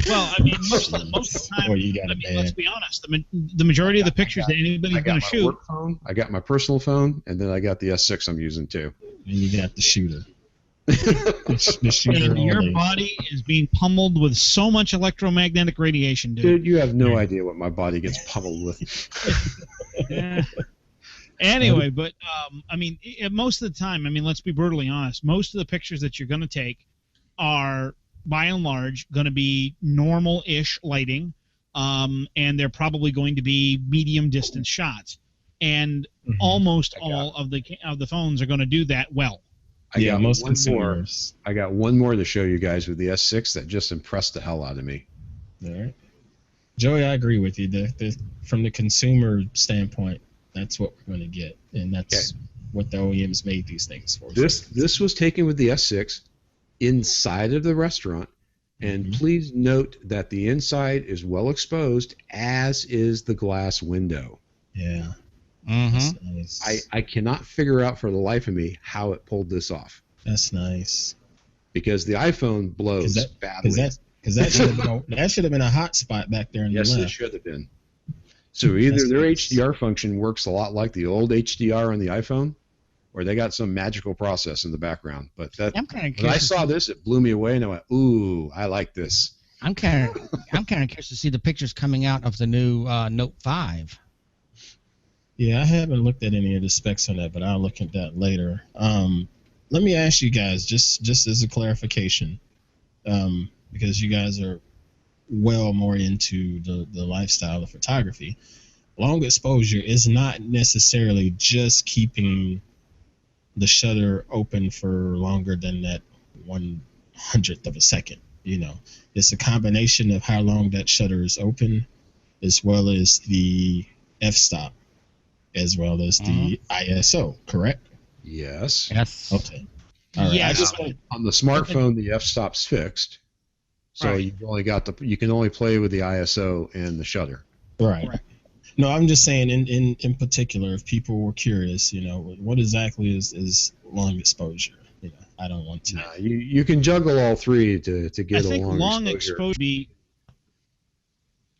Well, I mean, most of the time, Or you got let's be honest, the majority of the pictures that anybody's going to shoot. Work phone, I got my personal phone, and then I got the S6 I'm using too. And you got the shooter. The shooter And your only. body is being pummeled with so much electromagnetic radiation, dude. Dude, you have no idea what my body gets pummeled with. Yeah. Anyway, but I mean, most of the time, I mean, let's be brutally honest. Most of the pictures that you're going to take are, by and large, going to be normal-ish lighting, and they're probably going to be medium-distance shots. And almost all of the phones are going to do that well. I got most one more. consumers. I got one more to show you guys with the S6 that just impressed the hell out of me. All right. Joey, I agree with you. From the consumer standpoint, that's what we're going to get, and that's what the OEMs made these things for. This was taken with the S6 inside of the restaurant, and please note that the inside is well exposed, as is the glass window. Yeah. Mm-hmm. That's nice. I cannot figure out for the life of me how it pulled this off, That's nice. because the iPhone blows badly. Because that should have been a hot spot back there in Yes, the it left. should have been. So either their nice. HDR function works a lot like the old HDR on the iPhone, or they got some magical process in the background. But I'm kind of when I curious. saw this, it blew me away, and I went, "Ooh, I like this." I'm kind of curious to see the pictures coming out of the new Note 5. Yeah, I haven't looked at any of the specs on that, but I'll look at that later. Let me ask you guys, just as a clarification, because you guys are well more into the lifestyle of photography. Long exposure is not necessarily just keeping the shutter open for longer than that 1/100th of a second. It's a combination of how long that shutter is open, as well as the f-stop, as well as the ISO, correct? Yes. Yes. Okay. All right. Yeah. On the smartphone, the f-stop's fixed, so Right. you can only play with the ISO and the shutter. Right. Correct. No, I'm just saying in particular, if people were curious, what exactly is long exposure? I don't want to. Nah, you can juggle all 3 to I get a think long, long exposure. exposure be.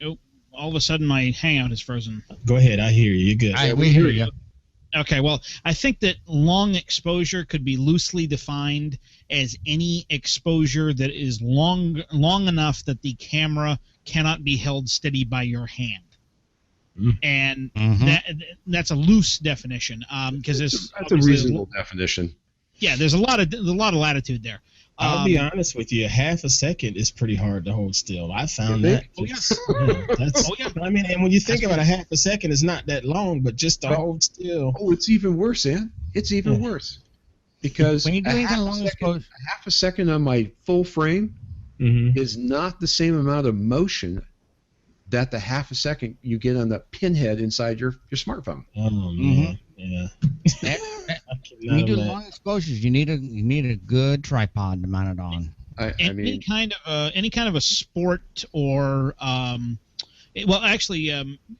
Oh, all of a sudden my hangout is frozen. Go ahead. I hear you. You're good. We hear you. Okay, well, I think that long exposure could be loosely defined as any exposure that is long enough that the camera cannot be held steady by your hand. And that's a loose definition, because That's a reasonable definition. Yeah, there's a lot of latitude there. I'll be honest with you. Half a second is pretty hard to hold still. I found You that. think? Oh, yes. That's, Oh, yeah. I mean, and when you think about a half a second, it's not that long, but just to hold still. Oh, it's even worse, Ann. It's even worse. Because When you do anything long exposure, half a second on my full frame is not the same amount of motion that the half a second you get on the pinhead inside your smartphone. Oh man, yeah. When you do long exposures, you need a good tripod to mount it on. Any kind of a sport or well, actually,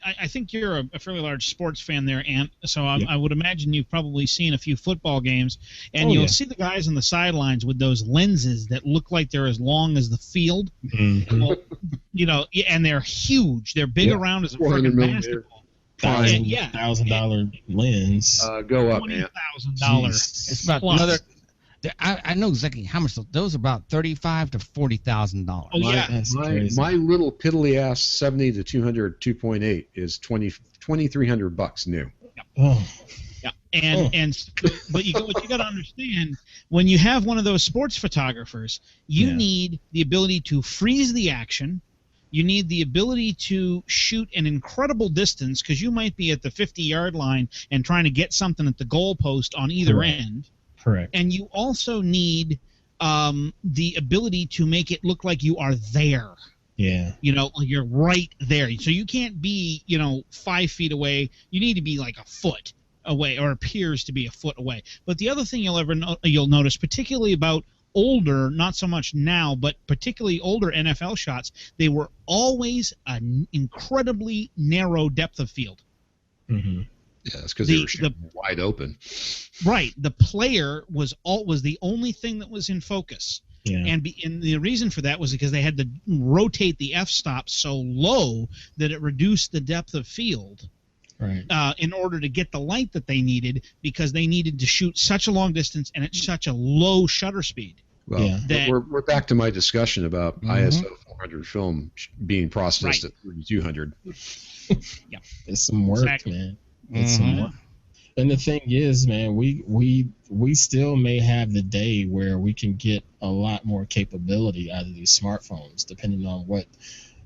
I think you're a fairly large sports fan there, Ant. So I would imagine you've probably seen a few football games, and you'll see the guys on the sidelines with those lenses that look like they're as long as the field. Mm-hmm. Well, and they're huge. They're big around as a freaking basketball. $1,000 lens. Go up, $20,000. It's about another. I know exactly how much those are, about $35,000 to $40,000. Oh yeah, my little piddly ass 70 to 200 2.8 is $2,300 new. Oh. Yeah, but what you got to understand, when you have one of those sports photographers, you need the ability to freeze the action. You need the ability to shoot an incredible distance because you might be at the 50-yard line and trying to get something at the goalpost on either end. Correct. And you also need the ability to make it look like you are there. Yeah. You're right there. So you can't be, 5 feet away. You need to be like a foot away, or appears to be a foot away. But the other thing you'll notice, particularly about older, not so much now, but particularly older NFL shots, they were always an incredibly narrow depth of field. Mm-hmm. Yeah, that's because they were shooting wide open. Right. The player was the only thing that was in focus. Yeah. And the reason for that was because they had to rotate the f-stop so low that it reduced the depth of field. Right. In order to get the light that they needed, because they needed to shoot such a long distance and at such a low shutter speed. Well, we're back to my discussion about ISO 400 film being processed at 3200. Yeah, it's some work, man. It's some work. And the thing is, man, we still may have the day where we can get a lot more capability out of these smartphones, depending on what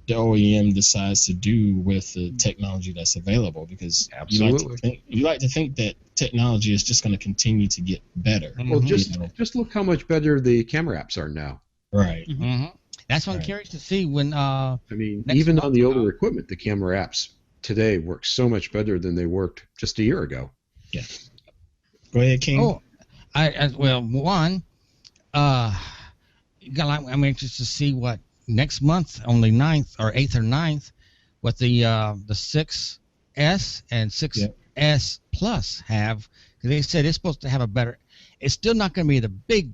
the OEM decides to do with the technology that's available. Because you like to think that technology is just going to continue to get better. Well, just look how much better the camera apps are now. Right. Mm-hmm. That's what I'm curious to see when. Even on the older equipment, the camera apps today work so much better than they worked just a year ago. Yeah. Go ahead, King. Oh, I'm anxious to see what next month, only 9th or 8th or 9th, what the 6S and 6S Plus have. Because they said it's supposed to have a better. It's still not going to be the big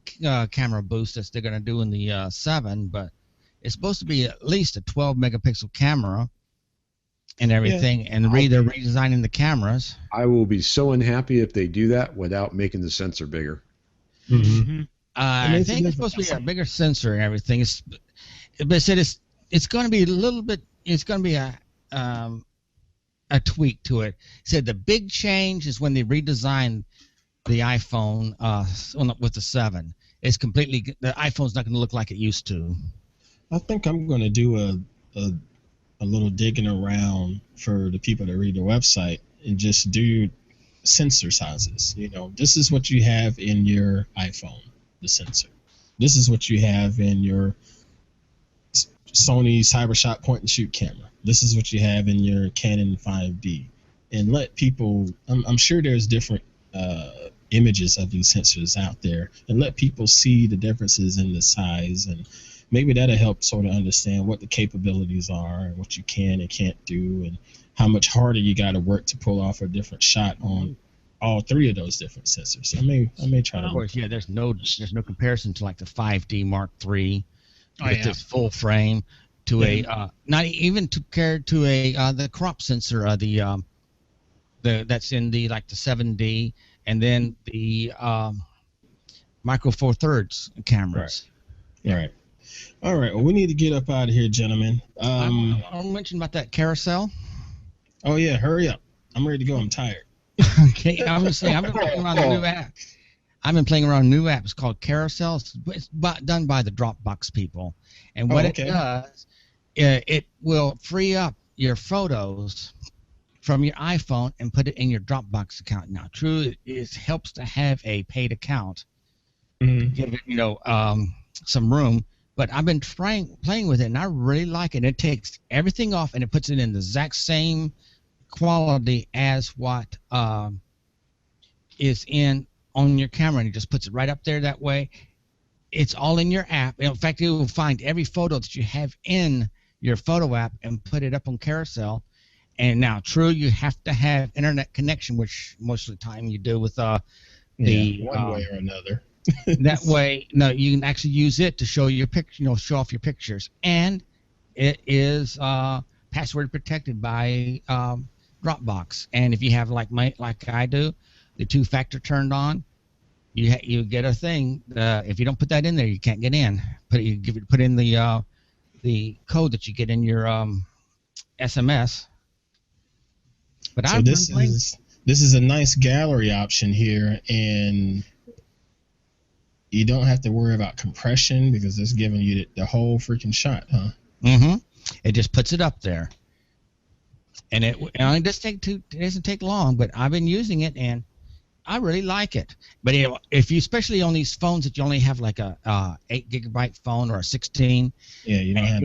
camera boost that they're going to do in the 7, but it's supposed to be at least a 12 megapixel camera. And everything, and they're redesigning the cameras. I will be so unhappy if they do that without making the sensor bigger. Mm-hmm. I think it's supposed to be a bigger sensor and everything. But it said it's going to be a little bit. It's going to be a tweak to it. It said the big change is when they redesigned the iPhone with the 7. It's completely, the iPhone's not going to look like it used to. I think I'm going to do a little digging around for the people that read the website and just do sensor sizes. This is what you have in your iPhone, the sensor. This is what you have in your Sony CyberShot point and shoot camera. This is what you have in your Canon 5D. And let people, I'm sure there's different images of these sensors out there, and let people see the differences in the size, and maybe that'll help sort of understand what the capabilities are and what you can and can't do, and how much harder you got to work to pull off a different shot on all 3 of those different sensors. I may try to. Of course, there's no comparison to like the 5D Mark III with its full frame to a not even compared to the crop sensor the that's in the like the 7D, and then the Micro Four Thirds cameras. Right. All right. Well, we need to get up out of here, gentlemen. I'll mention about that carousel. Oh yeah, hurry up! I'm ready to go. I'm tired. Okay, I'm just saying. I've been playing around a new app. I've been playing around a new app. It's called Carousel. It's done by the Dropbox people, and what it does, it will free up your photos from your iPhone and put it in your Dropbox account. Now, true, it helps to have a paid account, give it some room. But I've been playing with it, and I really like it. It takes everything off, and it puts it in the exact same quality as what is in on your camera, and it just puts it right up there. That way, it's all in your app. In fact, it will find every photo that you have in your photo app and put it up on Carousel. And now, true, you have to have internet connection, which most of the time you do with one way or another. That way, no, you can actually use it to show your picture, show off your pictures, and it is password protected by Dropbox. And if you have like I do, the 2-factor turned on, you get a thing. If you don't put that in there, you can't get in. Put in the code that you get in your SMS. But so this is a nice gallery option here, and you don't have to worry about compression because it's giving you the whole freaking shot, huh? Mm-hmm. It just puts it up there, and it doesn't take long. But I've been using it, and I really like it. But if you, especially on these phones that you only have like a 8 GB phone or a 16, you don't have.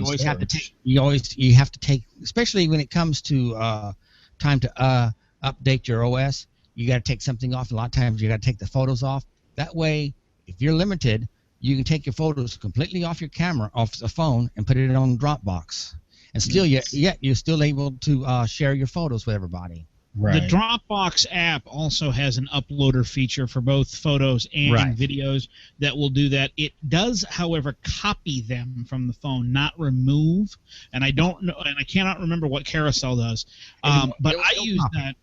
You have to take, especially when it comes to time to update your OS. You got to take something off. A lot of times you got to take the photos off. That way, if you're limited, you can take your photos completely off your camera, off the phone, and put it on Dropbox. And still, you're still able to share your photos with everybody. Right. The Dropbox app also has an uploader feature for both photos and videos that will do that. It does, however, copy them from the phone, not remove. And I don't know, and I cannot remember what Carousel does. But I use that.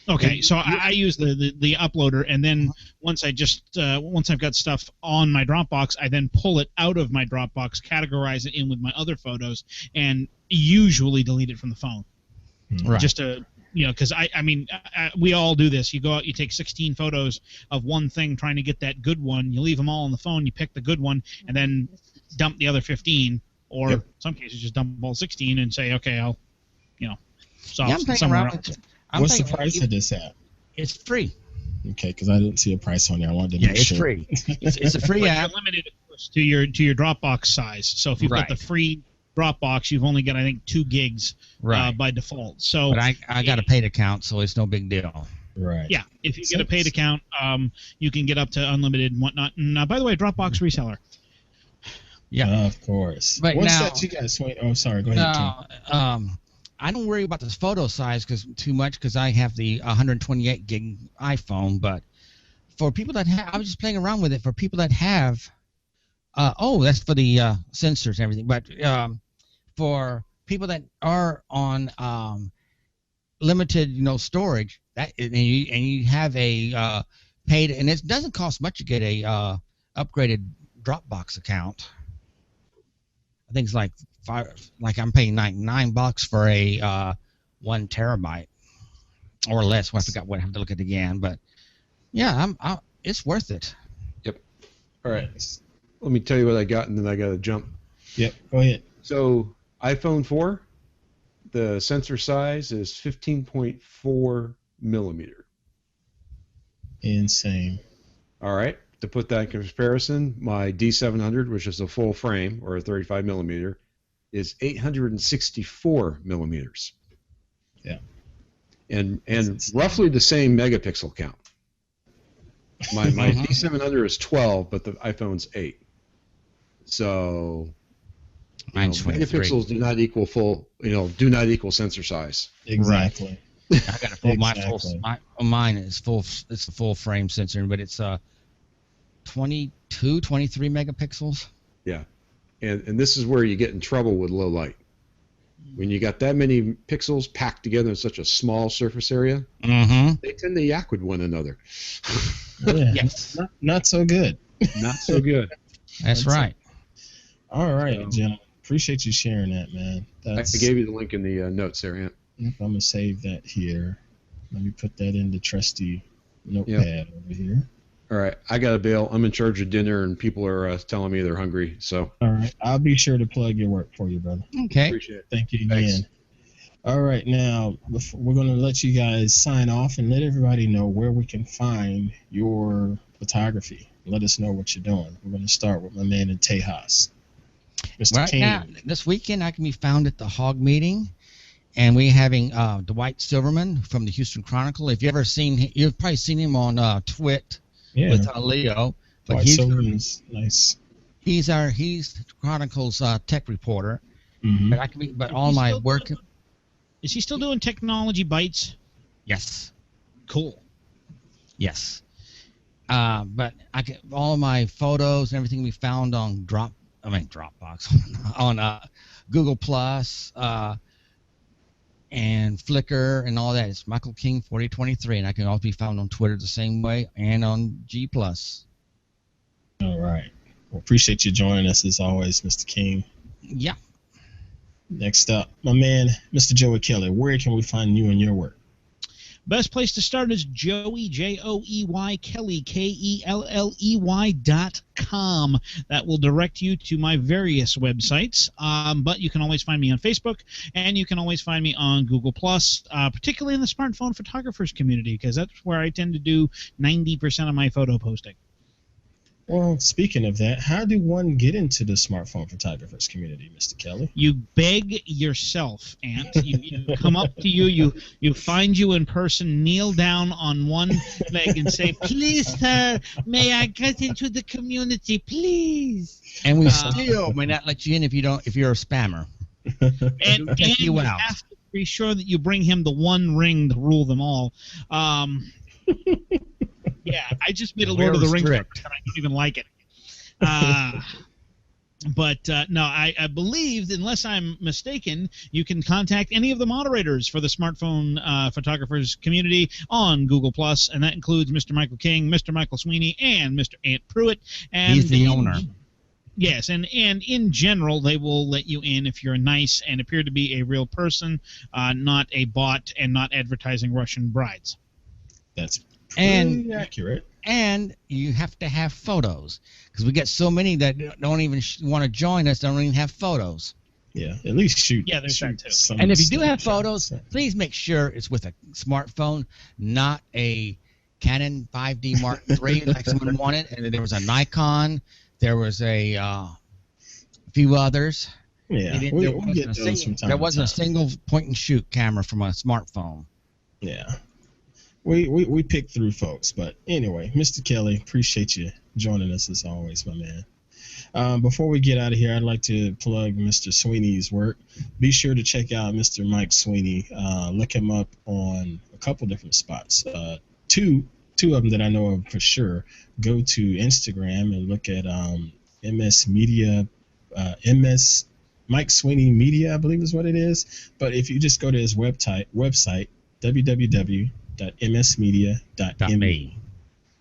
Okay, so I use the uploader, and then once I've got stuff on my Dropbox, I then pull it out of my Dropbox, categorize it in with my other photos, and usually delete it from the phone. Right. Just to, because we all do this. You go out, you take 16 photos of one thing, trying to get that good one. You leave them all on the phone. You pick the good one, and then dump the other 15, or in some cases just dump all 16 and say, okay, I'll, solve somewhere else. What's the price of this app? It's free. Okay, because I didn't see a price on there. I wanted to make sure. Free. It's a free app. You're limited to your Dropbox size. So if you've got the free Dropbox, you've only got, I think, 2 gigs by default. So, but I got a paid account, so it's no big deal. Right. Yeah, if you get a paid account, you can get up to unlimited and whatnot. And by the way, Dropbox reseller. Yeah, of course. But what's that you guys? Oh, sorry. Go ahead, Tim. I don't worry about the photo size too much because I have the 128 gig iPhone. But for people that I was just playing around with it. For people that have, that's for the sensors and everything. But for people that are on limited, storage, and you have a paid, and it doesn't cost much to get a upgraded Dropbox account. I think it's like I'm paying $9 for a 1 terabyte or less. Well, I forgot what I have to look at again, but yeah, it's worth it. Yep. All right. Let me tell you what I got, and then I got to jump. Yep. Go ahead. So iPhone 4, the sensor size is 15.4 millimeter. Insane. All right. To put that in comparison, my D700, which is a full frame or a 35 millimeter, is 864 millimeters. Yeah. And roughly the same megapixel count. My D700 is 12, but the iPhone's 8. So megapixels do not equal sensor size. Exactly. Right. I got a full mine is full. It's a full frame sensor, but it's 22, 23 megapixels. Yeah. And this is where you get in trouble with low light. When you got that many pixels packed together in such a small surface area, they tend to yak with one another. Yeah, yes. Not so good. Not so good. That's right. All right, gentlemen. Appreciate you sharing that, man. I gave you the link in the notes there, Ant. I'm going to save that here. Let me put that in the trusty notepad over here. All right, I got to bail. I'm in charge of dinner, and people are telling me they're hungry. So. All right, I'll be sure to plug your work for you, brother. Okay. Appreciate it. Thank you again. Thanks. All right, now we're going to let you guys sign off and let everybody know where we can find your photography. Let us know what you're doing. We're going to start with my man in Tejas. Mr. King. Now, this weekend I can be found at the Hog Meeting, and we're having Dwight Silverman from the Houston Chronicle. If you've ever seen him, you've probably seen him on Twitter Yeah. with Leo. But White silver is nice. he's Chronicles tech reporter. Mm-hmm. But all my work. Is he still doing technology bites? Yes. Cool. Yes. But all my photos and everything we found on Dropbox, on Google Plus, and Flickr and all that. It's Michael King 4023, and I can also be found on Twitter the same way and on G+. All right. Well, appreciate you joining us as always, Mr. King. Yeah. Next up, my man, Mr. Joey Kelley. Where can we find you and your work? Best place to start is Joey, Joey Kelley, KELLEY.com. That will direct you to my various websites. But you can always find me on Facebook, and you can always find me on Google+, particularly in the smartphone photographers community, because that's where I tend to do 90% of my photo posting. Well, speaking of that, how do one get into the smartphone photographers community, Mr. Kelley? You beg yourself, Ant. You come up to you find you in person, kneel down on one leg and say, "Please, sir, may I get into the community, please?" And we still may not let you in if you're a spammer. And you have to be sure that you bring him the one ring to rule them all. Yeah, I just made a Lord of the Rings reference, and I don't even like it. But no, I believe, unless I'm mistaken, you can contact any of the moderators for the smartphone photographers community on Google+, and that includes Mr. Michael King, Mr. Michael Sweeney, and Mr. Ant Pruitt. And he's the owner. Yes, and in general, they will let you in if you're nice and appear to be a real person, not a bot, and not advertising Russian brides. That's accurate. And you have to have photos, because we get so many that don't even want to join us, don't even have photos. Yeah, at least shoot. Yeah, there's that too. And if you do have photos, please make sure it's with a smartphone, not a Canon 5D Mark III like someone wanted. And there was a Nikon, there was a few others. Yeah, we'll get those from time to time. There wasn't a single point-and-shoot camera from a smartphone. Yeah. We picked through folks, but anyway, Mr. Kelley, appreciate you joining us as always, my man. Before we get out of here, I'd like to plug Mr. Sweeney's work. Be sure to check out Mr. Mike Sweeney. Look him up on a couple different spots. Two of them that I know of for sure. Go to Instagram and look at MS Media, MS Mike Sweeney Media, I believe is what it is. But if you just go to his website www.msmedia.me,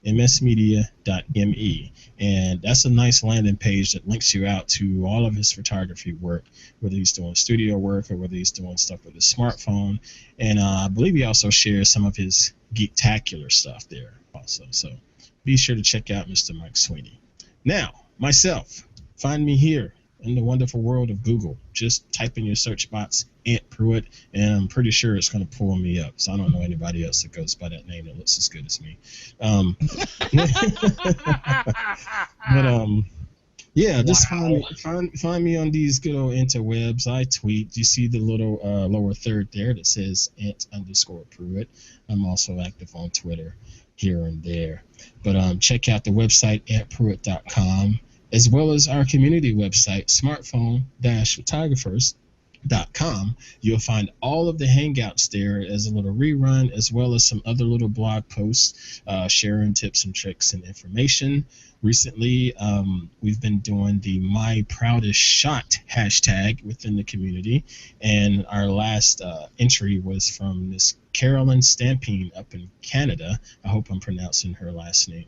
msmedia.me, and that's a nice landing page that links you out to all of his photography work, whether he's doing studio work or whether he's doing stuff with his smartphone. And I believe he also shares some of his geektacular stuff there also. So be sure to check out Mr. Mike Sweeney. Now, myself, find me here in the wonderful world of Google. Just type in your search box Ant Pruitt, and I'm pretty sure it's going to pull me up. So I don't know anybody else that goes by that name that looks as good as me. Yeah, just find me on these good old interwebs. I tweet. You see the little lower third there that says Ant_Pruitt. I'm also active on Twitter here and there. But check out the website antpruitt.com, as well as our community website, smartphone-photographers.com. You'll find all of the hangouts there as a little rerun, as well as some other little blog posts sharing tips and tricks and information. Recently, we've been doing the My Proudest Shot hashtag within the community, and our last entry was from Miss Carolyn Stampine up in Canada. I hope I'm pronouncing her last name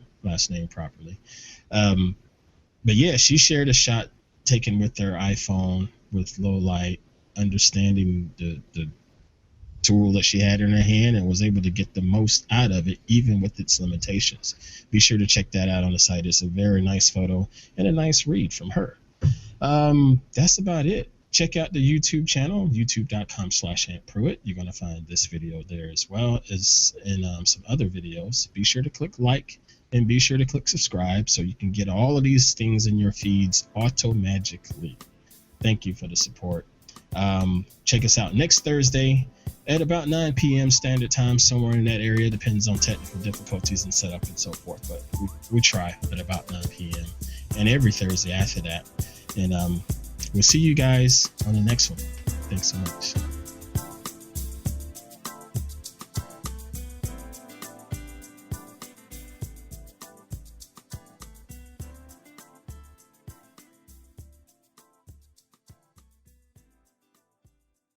properly. But yeah, she shared a shot taken with her iPhone with low light, understanding the tool that she had in her hand, and was able to get the most out of it, even with its limitations. Be sure to check that out on the site. It's a very nice photo and a nice read from her. That's about it. Check out the YouTube channel, youtube.com/AntPruitt. You're going to find this video there as well as in some other videos. Be sure to click like and be sure to click subscribe so you can get all of these things in your feeds auto-magically. Thank you for the support. Check us out next Thursday at about 9 p.m. standard time, somewhere in that area. Depends on technical difficulties and setup and so forth, but we try at about 9 p.m. and every Thursday after that. And we'll see you guys on the next one. Thanks so much.